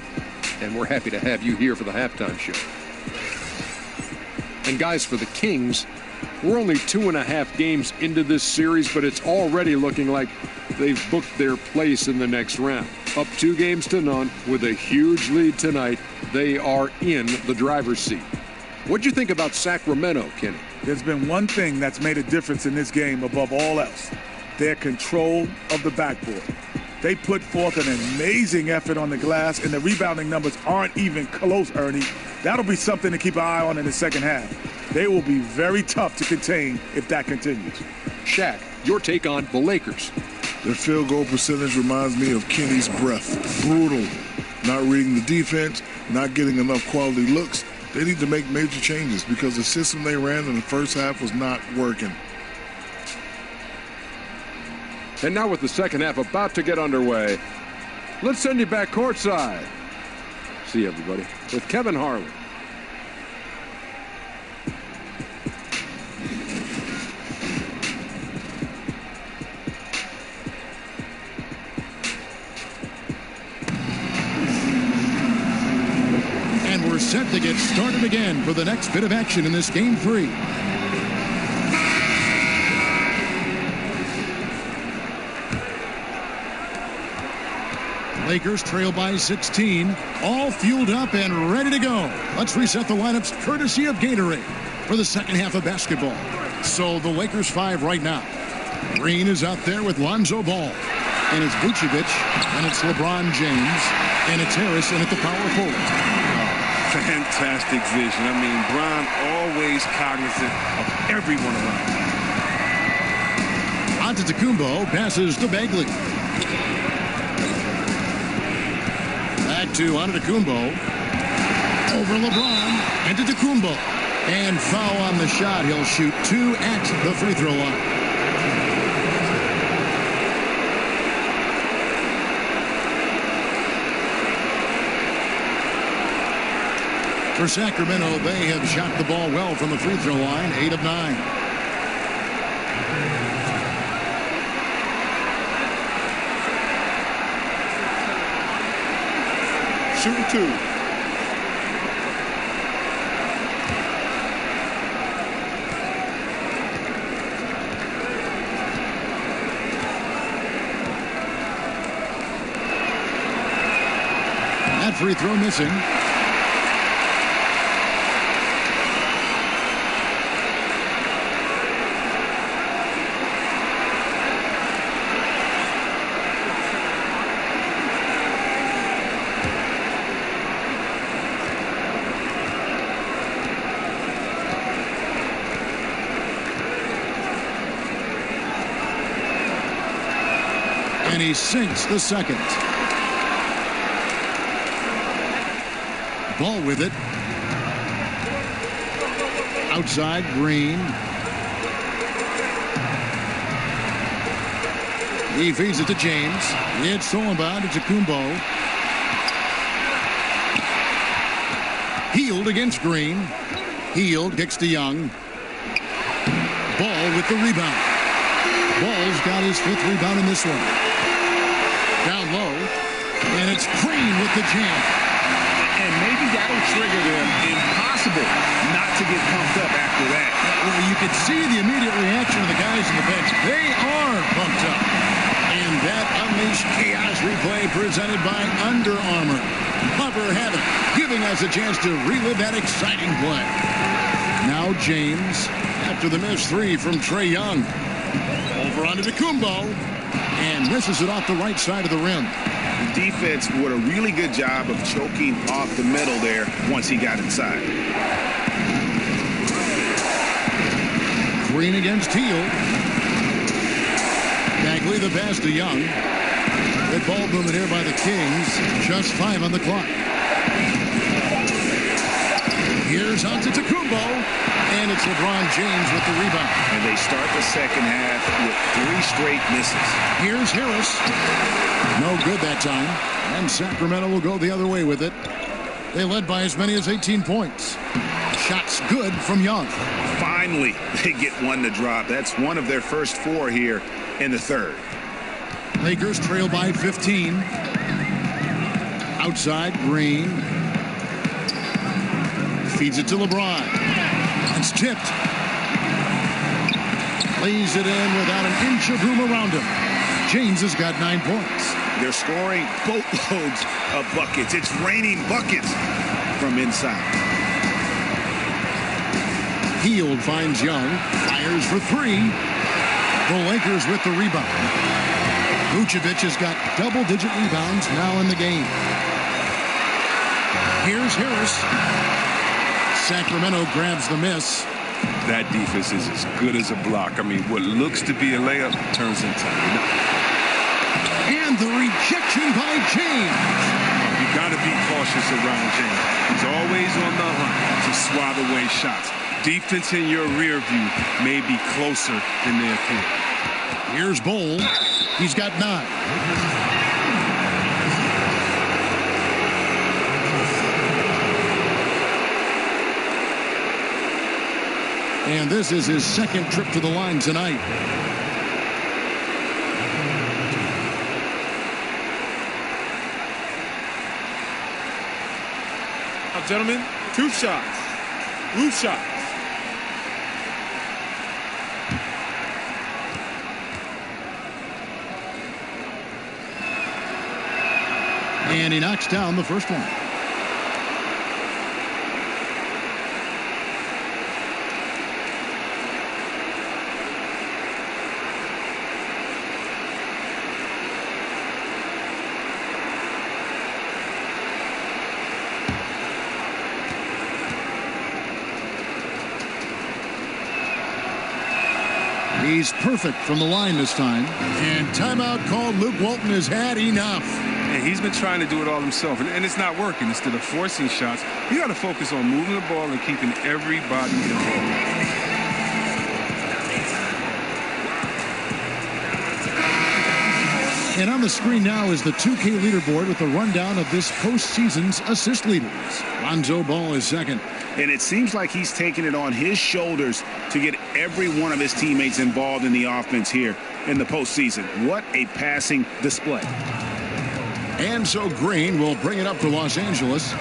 and we're happy to have you here for the halftime show. And guys, for the Kings, we're only 2.5 games into this series, but it's already looking like they've booked their place in the next round. Up 2 games to none with a huge lead tonight. They are in the driver's seat. What'd you think about Sacramento, Kenny? There's been one thing that's made a difference in this game above all else. Their control of the backboard. They put forth an amazing effort on the glass, and the rebounding numbers aren't even close, Ernie. That'll be something to keep an eye on in the second half. They will be very tough to contain if that continues. Shaq, your take on the Lakers. Their field goal percentage reminds me of Kenny's breath. Brutal. Not reading the defense, not getting enough quality looks. They need to make major changes because the system they ran in the first half was not working. And now with the second half about to get underway, let's send you back courtside. See everybody with Kevin Harlan. And we're set to get started again for the next bit of action in this game 3. Lakers trail by 16, all fueled up and ready to go. Let's reset the lineups courtesy of Gatorade for the second half of basketball. So the Lakers 5 right now. Green is out there with Lonzo Ball. And it's Vucevic, and it's LeBron James, and it's Harris, and at the power forward. Fantastic vision. I mean, Bron always cognizant of everyone around. Antetokounmpo passes to Bagley. Back to Antetokounmpo. Over LeBron. Antetokounmpo. And foul on the shot. He'll shoot 2 at the free throw line. For Sacramento, they have shot the ball well from the free throw line, 8 of 9. Shooting 2. That free throw missing. And he sinks the second. Ball with it. Outside, Green. He feeds it to James. It's stolen by Kumbo. Healed against Green. Healed, kicks to Young. Ball with the rebound. Ball's got his 5th rebound in this one. Down low. And it's Green with the jam. And maybe that'll trigger them. Impossible not to get pumped up after that. Well, you can see the immediate reaction of the guys on the bench. They are pumped up. And that Unleashed Chaos replay presented by Under Armour. Cover Heaven, giving us a chance to relive that exciting play. Now James, after the missed 3 from Trae Young. Over onto Kumbo, and misses it off the right side of the rim. The defense did a really good job of choking off the middle there once he got inside. Green against Teal. Bagley the pass to Young. Good ball movement here by the Kings. Just 5 on the clock. Here's Antetokounmpo, and it's LeBron James with the rebound. And they start the second half with 3 straight misses. Here's Harris. No good that time. And Sacramento will go the other way with it. They led by as many as 18 points. Shots good from Young. Finally, they get one to drop. That's one of their first 4 here in the third. Lakers trail by 15. Outside, Green. Feeds it to LeBron. It's tipped. Lays it in without an inch of room around him. James has got 9 points. They're scoring boatloads of buckets. It's raining buckets from inside. Hield finds Young. Fires for 3. The Lakers with the rebound. Vucevic has got double-digit rebounds now in the game. Here's Harris. Sacramento grabs the miss. That defense is as good as a block. I mean, what looks to be a layup turns into and the rejection by James. You got to be cautious around James. He's always on the hunt to swat away shots. Defense in your rear view may be closer than they appear. Here's Bowl. He's got 9. And this is his 2nd trip to the line tonight. Now, gentlemen, 2 shots. Loose shots. And he knocks down the first one. He's perfect from the line this time. And timeout called. Luke Walton has had enough. And he's been trying to do it all himself, and it's not working. Instead of forcing shots, you got to focus on moving the ball and keeping everybody involved. And on the screen now is the 2K leaderboard with a rundown of this postseason's assist leaders. Lonzo Ball is 2nd. And it seems like he's taking it on his shoulders to get every one of his teammates involved in the offense here in the postseason. What a passing display. And so Green will bring it up for Los Angeles.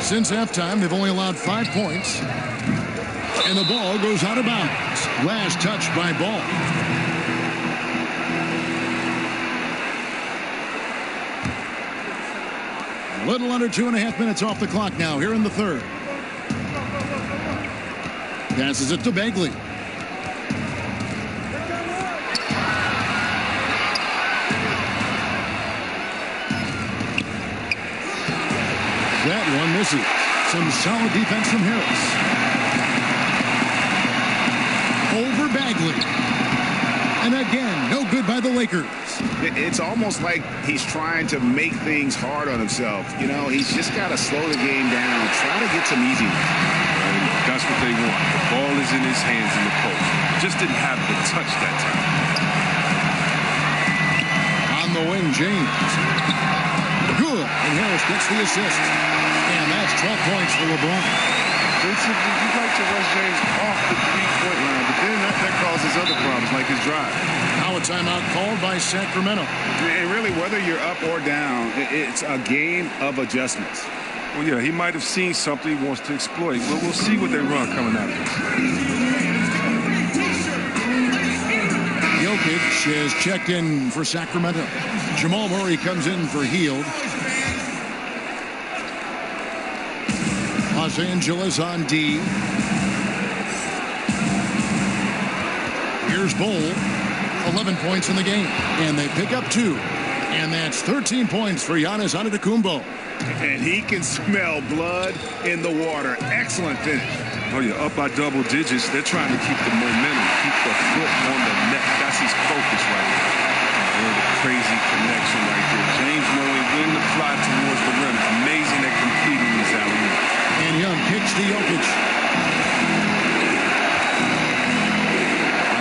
Since halftime, they've only allowed 5 points. And the ball goes out of bounds. Last touch by Ball. A little under 2.5 minutes off the clock now here in the third. Passes it to Bagley. That one misses. Some solid defense from Harris. Over Bagley. And again, no good by the Lakers. It's almost like he's trying to make things hard on himself. You know, he's just got to slow the game down, try to get some easy ones. Got That's what they want. The ball is in his hands in the post. Just didn't have the touch that time. On the wing, James. Good. And Harris gets the assist. And that's 12 points for LeBron. Defensively, you'd like to rush James off the three-point line, but then that causes other problems like his drive. Now a timeout called by Sacramento. And really, whether you're up or down, it's a game of adjustments. Well, yeah, he might have seen something he wants to exploit. Well, we'll see what they run coming at us. Jokic is checked in for Sacramento. Jamal Murray comes in for Hield. Los Angeles on D. Here's Bol. 11 points in the game. And they pick up 2. And that's 13 points for Giannis Antetokounmpo. And he can smell blood in the water. Excellent finish. Oh, yeah, up by double digits. They're trying to keep the momentum, keep the foot on the net. That's his focus right now. A crazy connection right there. James knowing when to fly towards the rim. Amazing at completing these alley-oops. And Young kicks to Jokic.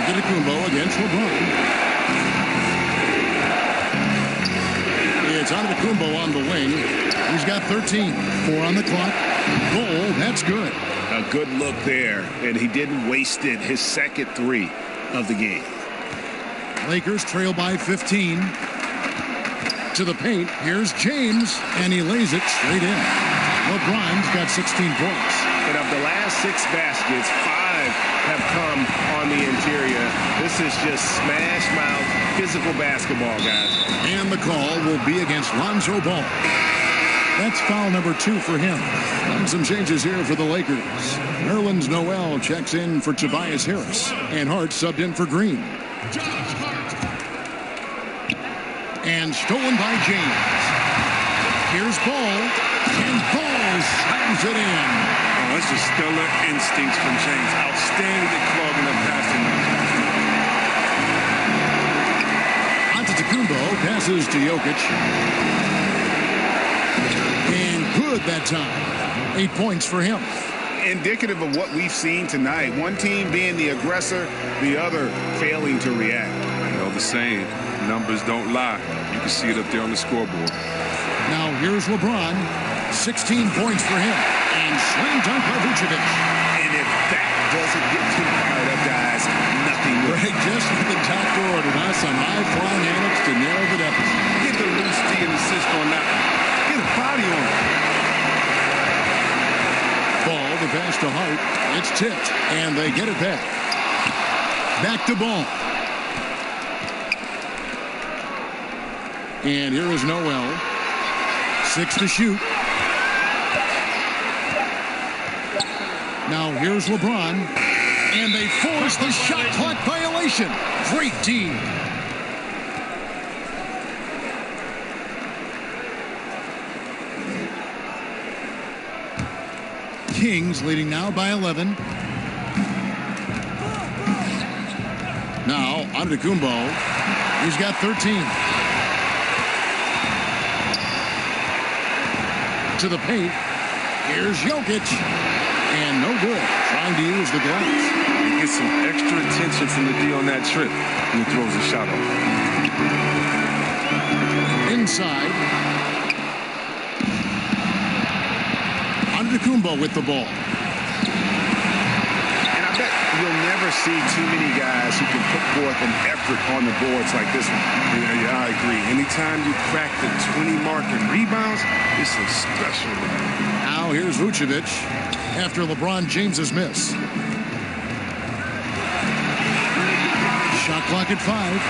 Antetokounmpo against LeBron. It's Antetokounmpo on the wing. He's got 13. 4 on the clock. Goal, that's good. A good look there, and he didn't waste it. His second 3 of the game. Lakers trail by 15. To the paint. Here's James, and he lays it straight in. LeBron's got 16 points. And of the last 6 baskets, 5 have come on the interior. This is just smash mouth physical basketball, guys. And the call will be against Lonzo Ball. That's foul number 2 for him. And some changes here for the Lakers. Nerlens Noel checks in for Tobias Harris. And Hart subbed in for Green. And stolen by James. Here's Ball. And Ball slams it in. Oh, that's just stellar instincts from James. Outstanding at clogging up passing. Antetokounmpo passes to Jokic. And good that time. 8 points for him. Indicative of what we've seen tonight. One team being the aggressor, the other failing to react. You know the saying, numbers don't lie. You can see it up there on the scoreboard. Now here's LeBron. 16 points for him. And slam dunk by Vucevic. And if that doesn't get too fired up, guys, nothing will. Greg, just like the doctor ordered us on high-flying Alex to narrow the deficit. Get the loose D and assist on that one. Get a body on it. Ball, the pass to Hart. It's tipped, and they get it back. Back to Ball. And here is Noel. 6 to shoot. Now here's LeBron. And they force the shot clock violation. Great team. Kings leading now by 11. Now Antetokounmpo. He's got 13. To the paint. Here's Jokic. And no good. Trying to use the glass. He gets some extra attention from the D on that trip. And he throws a shot off. Inside. Antetokounmpo with the ball. And I bet you'll never see too many guys who can put forth an effort on the boards like this one. Yeah, I agree. Anytime you crack the 20 mark in rebounds, it's a special one. Now here's Vucevic after LeBron James's miss. Shot clock at 5.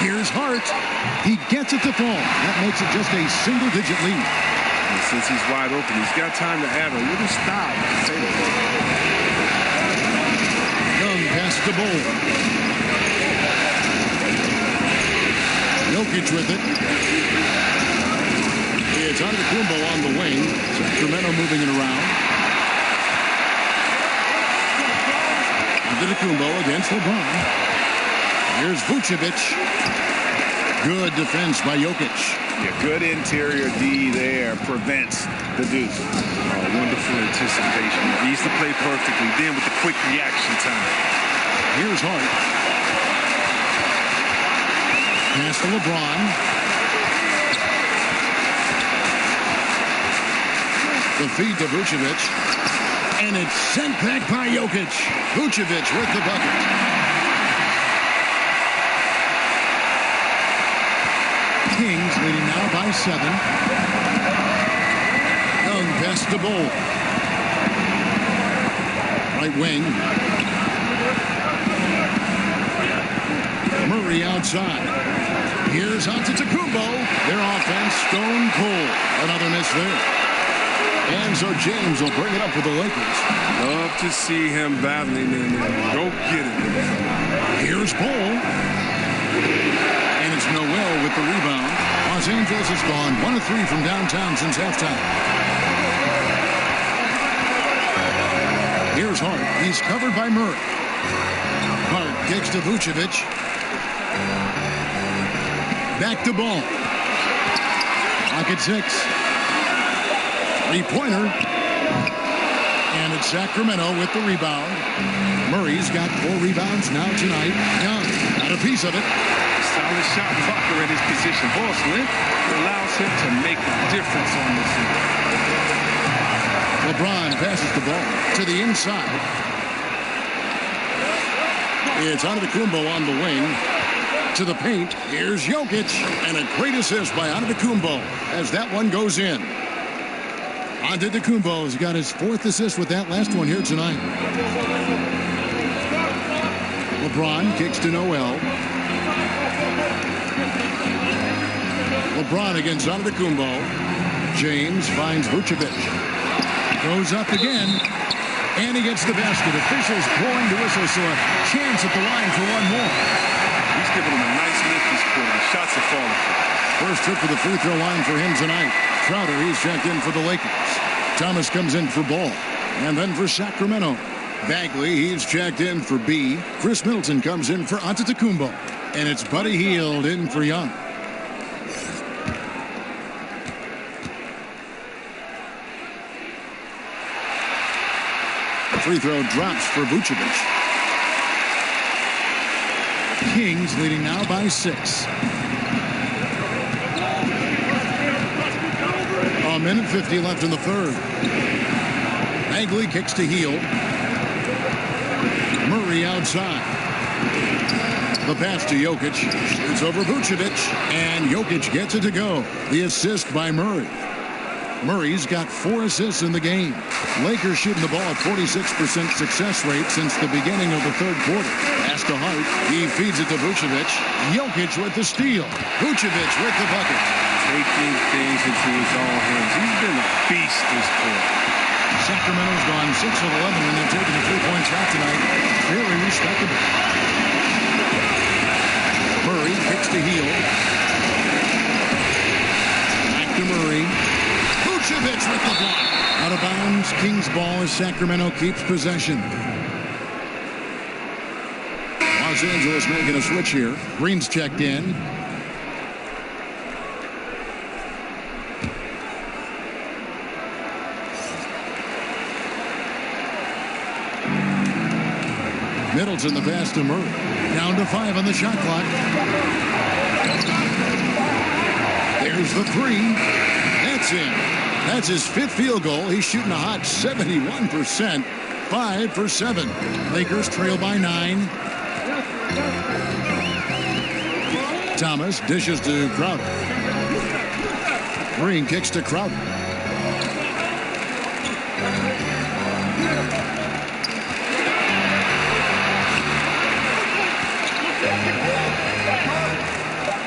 Here's Hart. He gets it to fall. That makes it just a single-digit lead. And since he's wide open, he's got time to add a little style. Young pass to Bol. Jokic with it. It's Antetokounmpo on the wing. Sacramento moving it around. Antetokounmpo against LeBron. Here's Vucevic. Good defense by Jokic. Yeah, good interior D there prevents the deuce. Oh, wonderfully anticipation. He needs to play perfectly. Then with the quick reaction time. Here's Hart. Pass to LeBron. The feed to Vucevic. And it's sent back by Jokic. Vucevic with the bucket. Kings leading now by 7. Young pass to Bull. Right wing. Murray outside. Here's Antetokounmpo. Their offense stone cold. Another miss there. And so James will bring it up for the Lakers. Love to see him battling in there. Go get it. Here's Bull. And it's Noel with the rebound. Los Angeles has gone 1 of 3 from downtown since halftime. Here's Hart. He's covered by Murray. Hart kicks to Vucevic. Back to Ball. Clock at 6. Three-pointer. And it's Sacramento with the rebound. Murray's got 4 rebounds now tonight. Young got a piece of it. Solid shot blocker at his position. Ball's length allows him to make a difference on this end. LeBron passes the ball to the inside. It's Antetokounmpo on the wing. To the paint. Here's Jokic. And a great assist by Antetokounmpo as that one goes in. Antetokounmpo has got his 4th assist with that last one here tonight. LeBron kicks to Noel. LeBron against Antetokounmpo. James finds Vucevic. Goes up again. And he gets the basket. Officials blowing the whistle, so a chance at the line for one more. He's giving him a nice lift this quarter. The shots are falling. First trip to the free throw line for him tonight. Crowder, he's checked in for the Lakers. Thomas comes in for Ball. And then for Sacramento. Bagley, he's checked in for B. Chris Middleton comes in for Antetokounmpo. And it's Buddy Hield in for Young. Free throw drops for Vucevic. Kings leading now by 6. A minute 50 left in the third. Bagley kicks to Hield. Murray outside. The pass to Jokic. It's over Vucevic. And Jokic gets it to go. The assist by Murray. Murray's got 4 assists in the game. Lakers shooting the ball at 46% success rate since the beginning of the third quarter. Pass to Hart. He feeds it to Vucevic. Jokic with the steal. Vucevic with the bucket. Taking things into his own hands. He's been a beast this quarter. Sacramento's gone 6 of 11 when they're taking a 3-point shot tonight. Very respectable. Murray kicks to Hield. Back to Murray. Vucevic with the block. Out of bounds. Kings ball as Sacramento keeps possession. Los Angeles making a switch here. Green's checked in. Middleton the pass to Murray. Down to 5 on the shot clock. There's the 3. That's in. That's his 5th field goal. He's shooting a hot 71%. 5 for 7. Lakers trail by 9. Thomas dishes to Crowder. Green kicks to Crowder.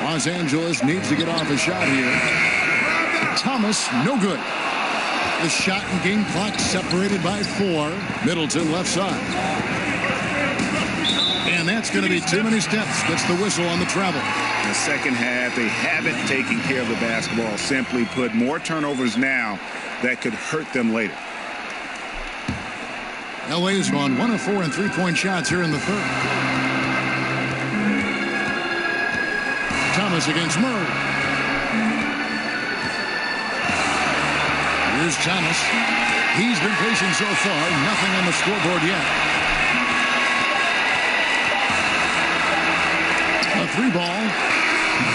Los Angeles needs to get off a shot here. Thomas, no good. The shot and game clock separated by 4. Middleton left side. And that's going to be too many steps. Gets the whistle on the travel. In the second half, they haven't taken care of the basketball. Simply put, more turnovers now that could hurt them later. LA has gone 1 of 4 in 3-point shots here in the third. Thomas against Murray. Here's Thomas. He's been patient so far. Nothing on the scoreboard yet. A 3-ball.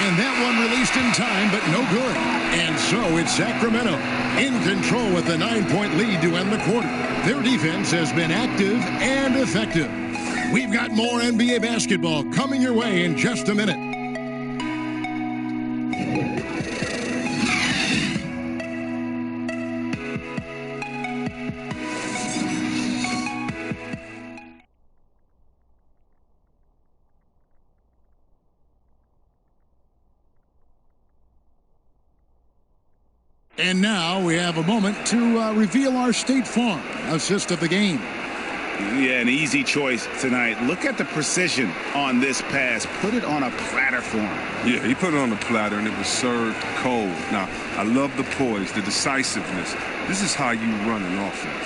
And that one released in time, but no good. And so it's Sacramento in control with a 9-point lead to end the quarter. Their defense has been active and effective. We've got more NBA basketball coming your way in just a minute. And now we have a moment to reveal our State Farm assist of the game. Yeah, an easy choice tonight. Look at the precision on this pass. Put it on a platter for him. Yeah, he put it on the platter, and it was served cold. Now, I love the poise, the decisiveness. This is how you run an offense.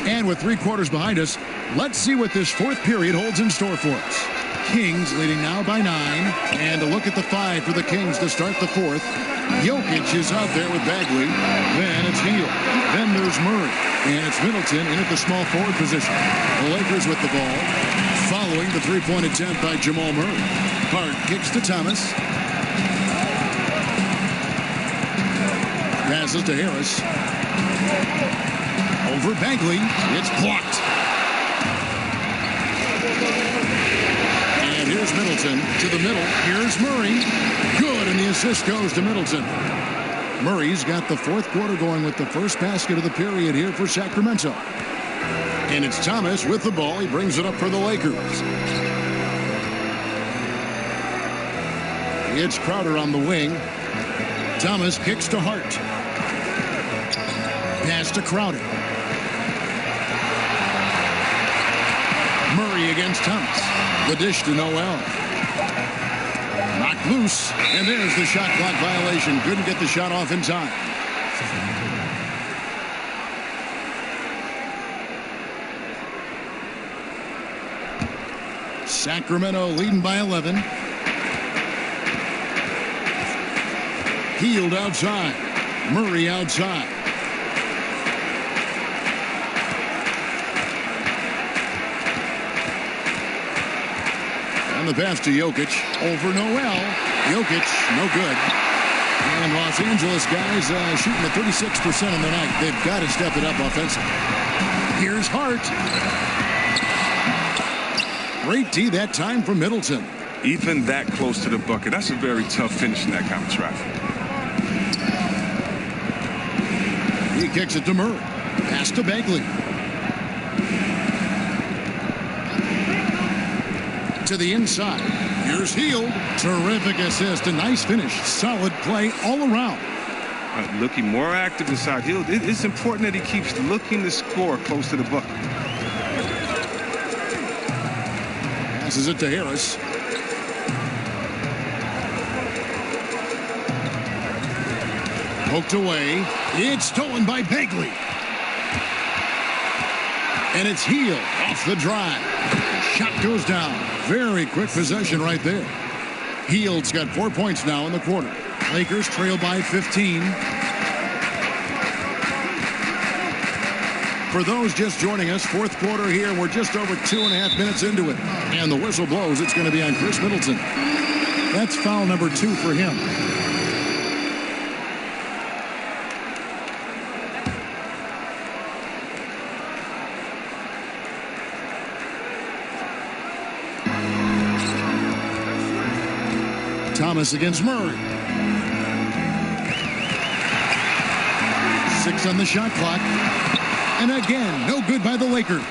And with 3 quarters behind us, let's see what this fourth period holds in store for us. Kings leading now by 9. And a look at the 5 for the Kings to start the fourth. Jokic is out there with Bagley. Then it's Hield. Then there's Murray. And it's Middleton in at the small forward position. The Lakers with the ball. Following the 3-point attempt by Jamal Murray. Hart kicks to Thomas. Passes to Harris. Over Bagley. It's blocked. And here's Middleton to the middle. Here's Murray. Good, and the assist goes to Middleton. Murray's got the fourth quarter going with the first basket of the period here for Sacramento. And it's Thomas with the ball. He brings it up for the Lakers. It's Crowder on the wing. Thomas kicks to Hart. Pass to Crowder. Murray against Thomas. The dish to Noel. Knocked loose. And there's the shot clock violation. Couldn't get the shot off in time. Sacramento leading by 11. Hield outside. Murray outside. And the pass to Jokic. Over Noel. Jokic, no good. And Los Angeles guys shooting at 36% on the night. They've got to step it up offensively. Here's Hart. Great D that time from Middleton. Even that close to the bucket, that's a very tough finish in that kind of traffic. He kicks it to Murray. Pass to Bagley. To the inside. Here's Hield. Terrific assist. A nice finish. Solid play all around. Looking more active inside Hield. It's important that he keeps looking to score close to the bucket. Passes it to Harris. Poked away. It's stolen by Bagley. And it's Hield off the drive. Shot goes down. Very quick possession right there. Hield's got 4 points now in the quarter. Lakers trail by 15. For those just joining us, fourth quarter here. We're just over 2.5 minutes into it. And the whistle blows. It's going to be on Chris Middleton. That's foul number 2 for him. Thomas against Murray. 6 on the shot clock. And again, no good by the Lakers.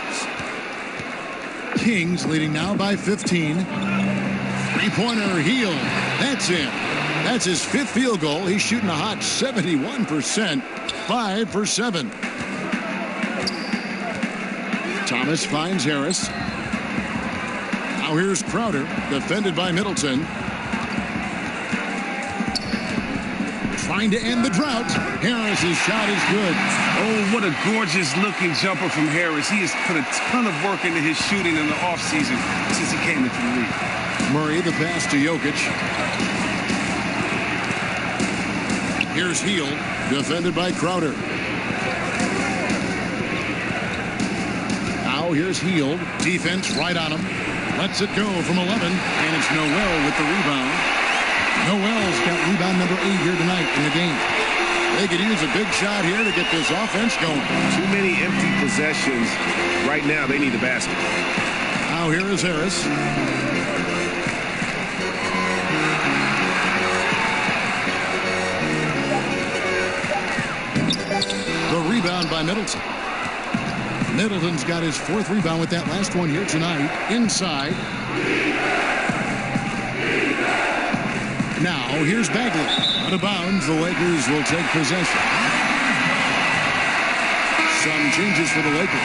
Kings leading now by 15. Three-pointer Hield. That's in. That's his 5th field goal. He's shooting a hot 71%. 5 for 7. Thomas finds Harris. Now here's Crowder, defended by Middleton. Trying to end the drought. Harris's shot is good. Oh, what a gorgeous looking jumper from Harris. He has put a ton of work into his shooting in the offseason since he came into the league. Murray, the pass to Jokic. Here's Hield, defended by Crowder. Now here's Hield, defense right on him. Lets it go from 11, and it's Noel with the rebound. Noel's got rebound number 8 here tonight in the game. They could use a big shot here to get this offense going. Too many empty possessions. Right now, they need a basket. Now here is Harris. The rebound by Middleton. Middleton's got his 4th rebound with that last one here tonight. Inside. Now here's Bagley. Out of bounds, the Lakers will take possession. Some changes for the Lakers.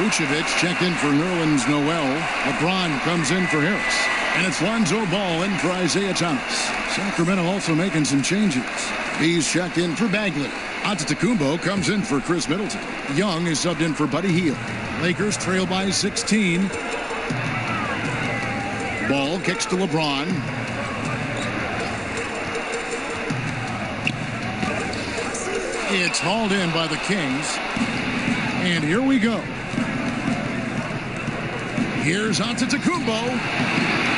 Vucevic checked in for Nerlens Noel. LeBron comes in for Harris. And it's Lonzo Ball in for Isaiah Thomas. Sacramento also making some changes. He's checked in for Bagley. Antetokounmpo comes in for Chris Middleton. Young is subbed in for Buddy Hield. Lakers trail by 16. Ball kicks to LeBron. It's hauled in by the Kings. And here we go. Here's Antetokounmpo.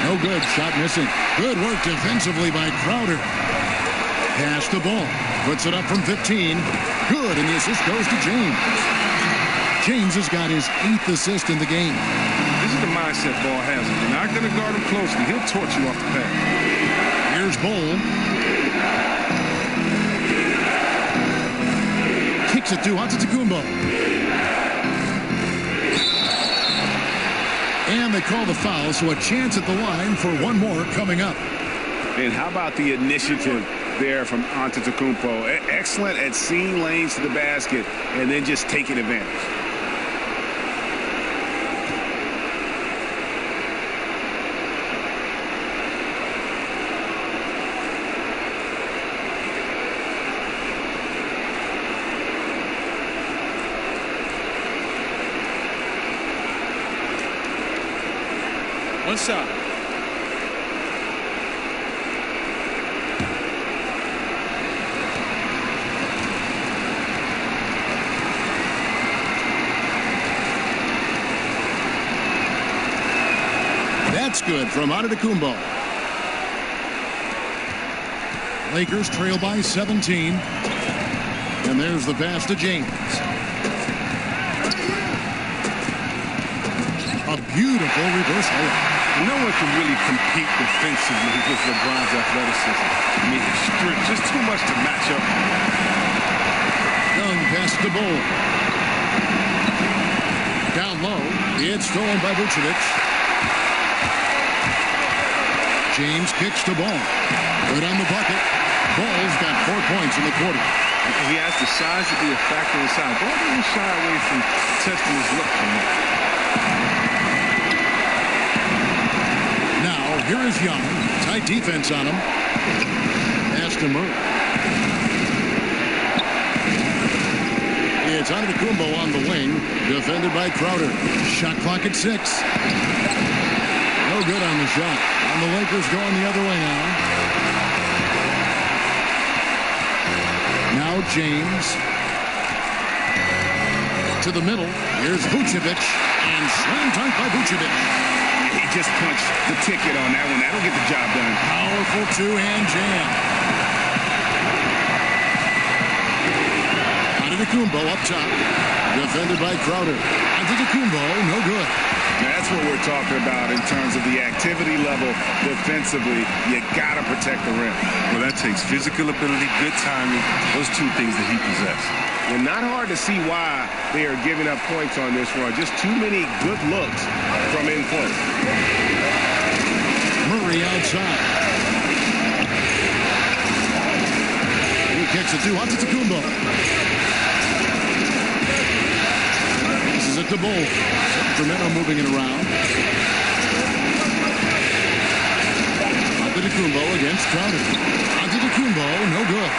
No good. Shot missing. Good work defensively by Crowder. Pass the ball. Puts it up from 15. Good. And the assist goes to James. James has got his 8th assist in the game. This is the mindset Ball has. If you're not going to guard him closely, he'll torch you off the pass. Here's Ball. Kicks it to Antetokounmpo. And they call the foul, so a chance at the line for one more coming up. And how about the initiative there from Antetokounmpo? Excellent at seeing lanes to the basket and then just taking advantage. One shot. That's good from Antetokounmpo. Lakers trail by 17. And there's the pass to James. A beautiful reverse layup. No one can really compete defensively with LeBron's athleticism. I mean, it's just too much to match up. Young pass to Ball. Down low. It's stolen by Vucevic. James kicks the ball. Good on the bucket. Ball's got 4 points in the quarter. He has the size to be a factor inside. Ball doesn't shy away from testing his look from that. Now, here is Young. Tight defense on him. Pass to Murray. It's Antetokounmpo on the wing. Defended by Crowder. Shot clock at 6. No good on the shot. And the Lakers going the other way now. Now James. To the middle. Here's Vucevic. And slam dunk by Vucevic. He just punched the ticket on that one. That'll get the job done. Powerful two-hand jam. Antetokounmpo up top. Defended by Crowder. Antetokounmpo, no good. That's what we're talking about in terms of the activity level defensively. You got to protect the rim. Well, that takes physical ability, good timing. Those two things that he possesses. And not hard to see why they are giving up points on this run. Just too many good looks from in close. Murray outside. He kicks it to Antetokounmpo. This is at the Bull. Sacramento moving it around. Antetokounmpo against Crowder. Antetokounmpo, no good.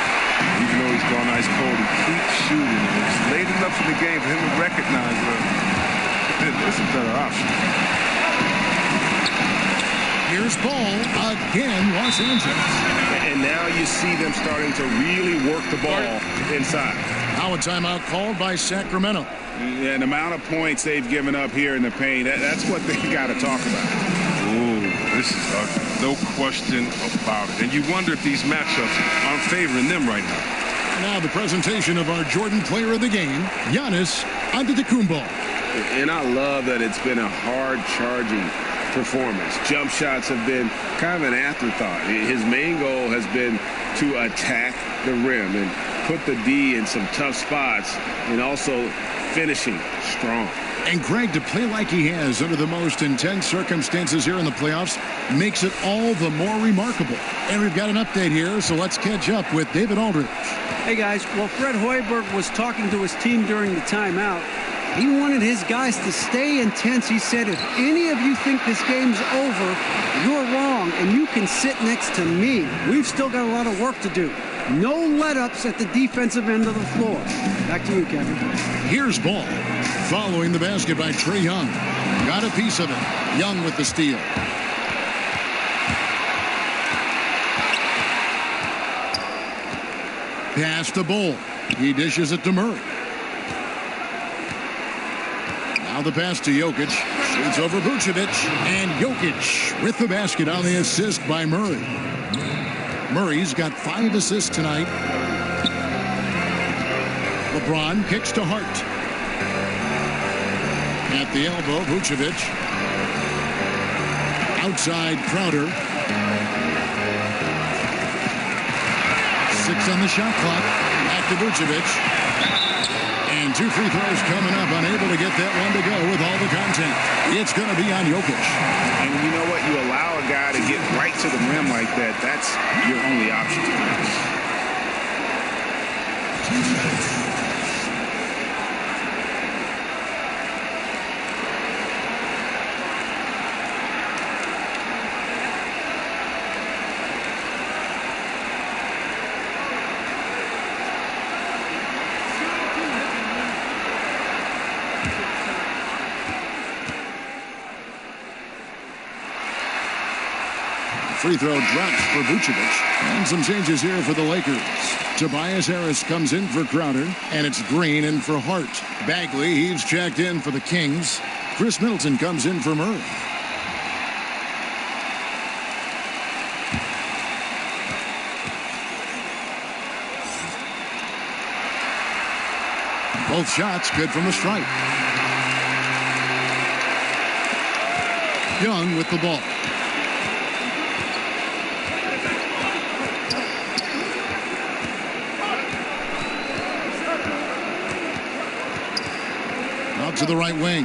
Even though he's gone ice cold, he keeps shooting. It's late enough in the game for him to recognize that there's a better option. Here's ball again, Los Angeles. And now you see them starting to really work the ball inside. Now a timeout called by Sacramento. Yeah, the amount of points they've given up here in the paint, that's what they got to talk about. Oh, this is ugly. No question about it. And you wonder if these matchups aren't favoring them right now. Now the presentation of our Jordan player of the game, Giannis Antetokounmpo. And I love that it's been a hard-charging performance. Jump shots have been kind of an afterthought. His main goal has been to attack the rim and put the D in some tough spots and also finishing strong. And Greg, to play like he has under the most intense circumstances here in the playoffs makes it all the more remarkable. And we've got an update here, so let's catch up with David Aldridge. Hey, guys. Well, Fred Hoiberg was talking to his team during the timeout. He wanted his guys to stay intense. He said, if any of you think this game's over, you're wrong, and you can sit next to me. We've still got a lot of work to do. No let-ups at the defensive end of the floor. Back to you, Kevin. Here's ball. Following the basket by Trae Young. Got a piece of it. Young with the steal. Pass to Bull. He dishes it to Murray. Now the pass to Jokic. Shoots over Vucevic. And Jokic with the basket on the assist by Murray. Murray's got 5 assists tonight. LeBron kicks to Hart. At the elbow, Vucevic. Outside, Crowder. 6 on the shot clock. Back to Vucevic. And 2 free throws coming up. Unable to get that one to go with all the contact. It's going to be on Jokic. And you know what? You allow a guy to get right to the rim like that. That's your only option. Free throw drops for Vucevic. And some changes here for the Lakers. Tobias Harris comes in for Crowder. And it's Green in for Hart. Bagley, he's checked in for the Kings. Chris Middleton comes in for Murray. Both shots good from the stripe. Young with the ball. Out to the right wing.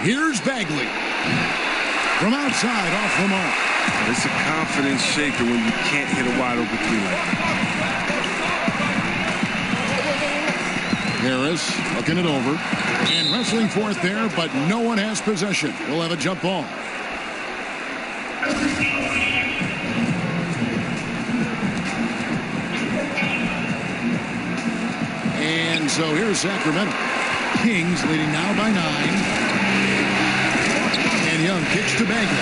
Here's Bagley. From outside, off the mark. It's a confidence shaker when you can't hit a wide open 3 like that. Harris looking it over. And wrestling for it there, but no one has possession. We'll have a jump ball. And so here's Sacramento. Kings leading now by 9. And Young kicks to Bagley.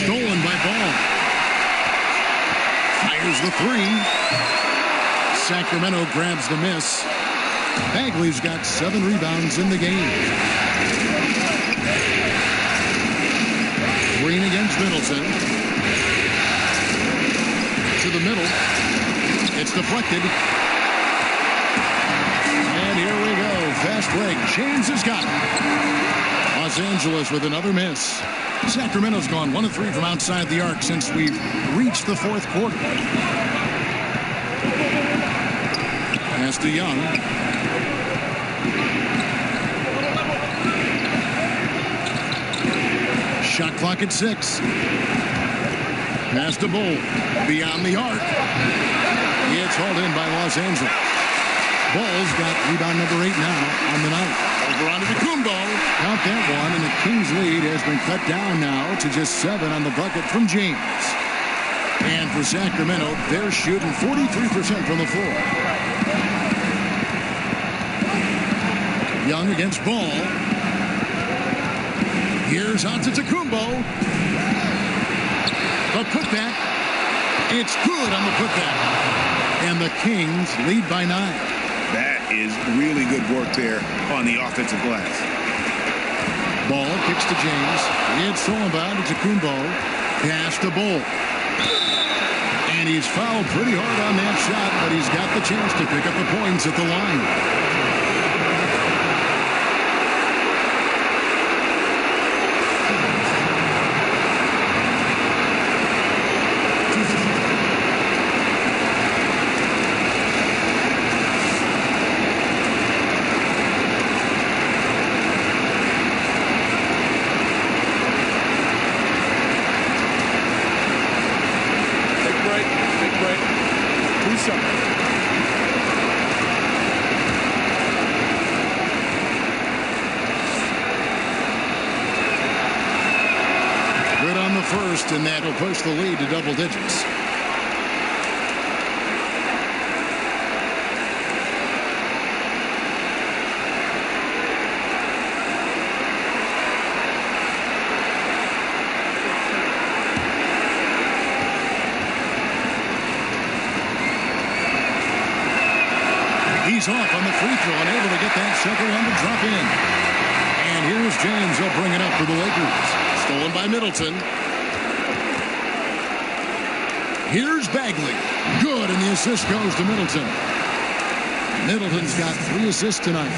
Stolen by Ball. Fires the 3. Sacramento grabs the miss. Bagley's got 7 rebounds in the game. Green against Middleton. To the middle. It's deflected. And here we go. Fast break. James has got it. Los Angeles with another miss. Sacramento's gone 1 of 3 from outside the arc since we've reached the 4th quarter. Pass to Young. Shot clock at 6. Pass to Bull. Beyond the arc. It's hauled in by Los Angeles. Bull's got rebound number 8 now on the night. Over onto the Kumbo. Count that one, and the Kings lead has been cut down now to just 7 on the bucket from James. And for Sacramento, they're shooting 43% from the floor. Young against Ball. Here's Antetokounmpo. The putback. It's good on the putback. And the Kings lead by 9. That is really good work there on the offensive glass. Ball kicks to James. It's Solomon to Kumbo. Pass to Bull. And he's fouled pretty hard on that shot, but he's got the chance to pick up the points at the line. And that'll push the lead to double digits. He's off on the free throw and able to get that second one to drop in. And here's James. He'll bring it up for the Lakers. Stolen by Middleton. Here's Bagley. Good, and the assist goes to Middleton. Middleton's got 3 assists tonight.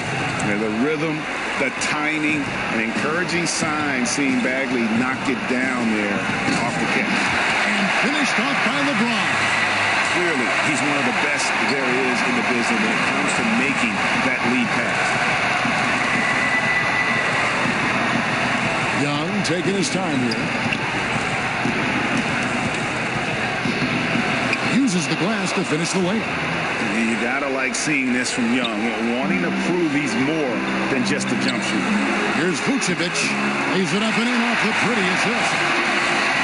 And the rhythm, the timing, an encouraging sign seeing Bagley knock it down there off the catch. And finished off by LeBron. Clearly, he's one of the best there is in the business when it comes to making that lead pass. Young taking his time here. Uses the glass to finish the layup. You gotta like seeing this from Young, wanting to prove he's more than just a jump shooter. Here's Vucevic. Lays it up and in off the pretty assist.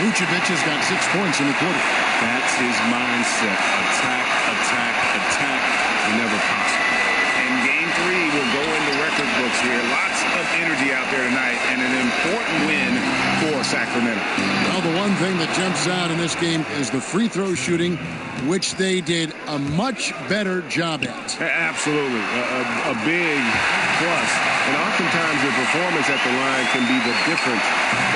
Vucevic has got 6 points in the quarter. That's his mindset. Attack, attack, attack whenever possible. And game 3 will go in the record books here. Lots of energy out there tonight and an important win for Sacramento. Well, the one thing that jumps out in this game is the free throw shooting, which they did a much better job at. Absolutely. A big plus. And oftentimes your performance at the line can be the difference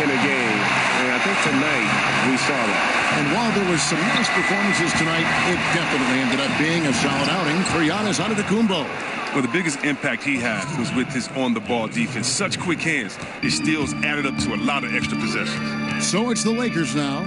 in a game. And I think tonight we saw that. And while there was some nice performances tonight, it definitely ended up being a solid outing for Giannis Antetokounmpo. Well, the biggest impact he had was with his on-the-ball defense. Such quick hands. His steals added up to a lot of extra possessions. So it's the Lakers now.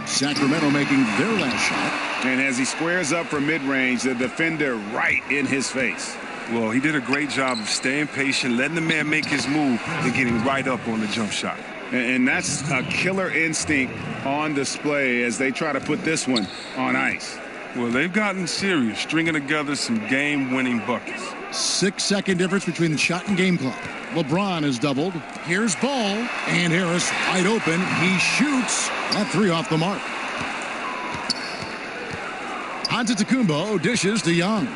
Sacramento making their last shot. And as he squares up for mid-range, the defender right in his face. Well, he did a great job of staying patient, letting the man make his move, and getting right up on the jump shot. And that's a killer instinct on display as they try to put this one on ice. Well, they've gotten serious, stringing together some game-winning buckets. 6-second difference between the shot and game clock. LeBron is doubled. Here's Ball. And Harris wide open. He shoots. That 3 off the mark. Antetokounmpo dishes to Young.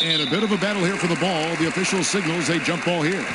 And a bit of a battle here for the ball. The official signals a jump ball here.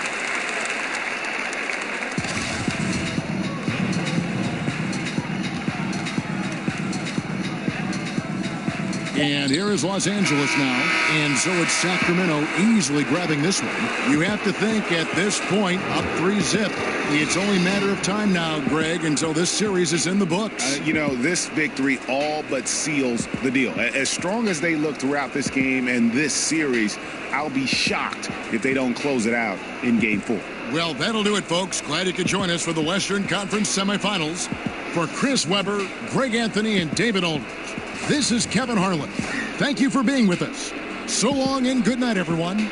And here is Los Angeles now. And so it's Sacramento easily grabbing this one. You have to think at this point, up 3-zip. It's only a matter of time now, Greg, until this series is in the books. You know, this victory all but seals the deal. As strong as they look throughout this game and this series, I'll be shocked if they don't close it out in Game 4. Well, that'll do it, folks. Glad you could join us for the Western Conference semifinals. For Chris Webber, Greg Anthony, and David Aldridge, this is Kevin Harlan. Thank you for being with us. So long and good night, everyone.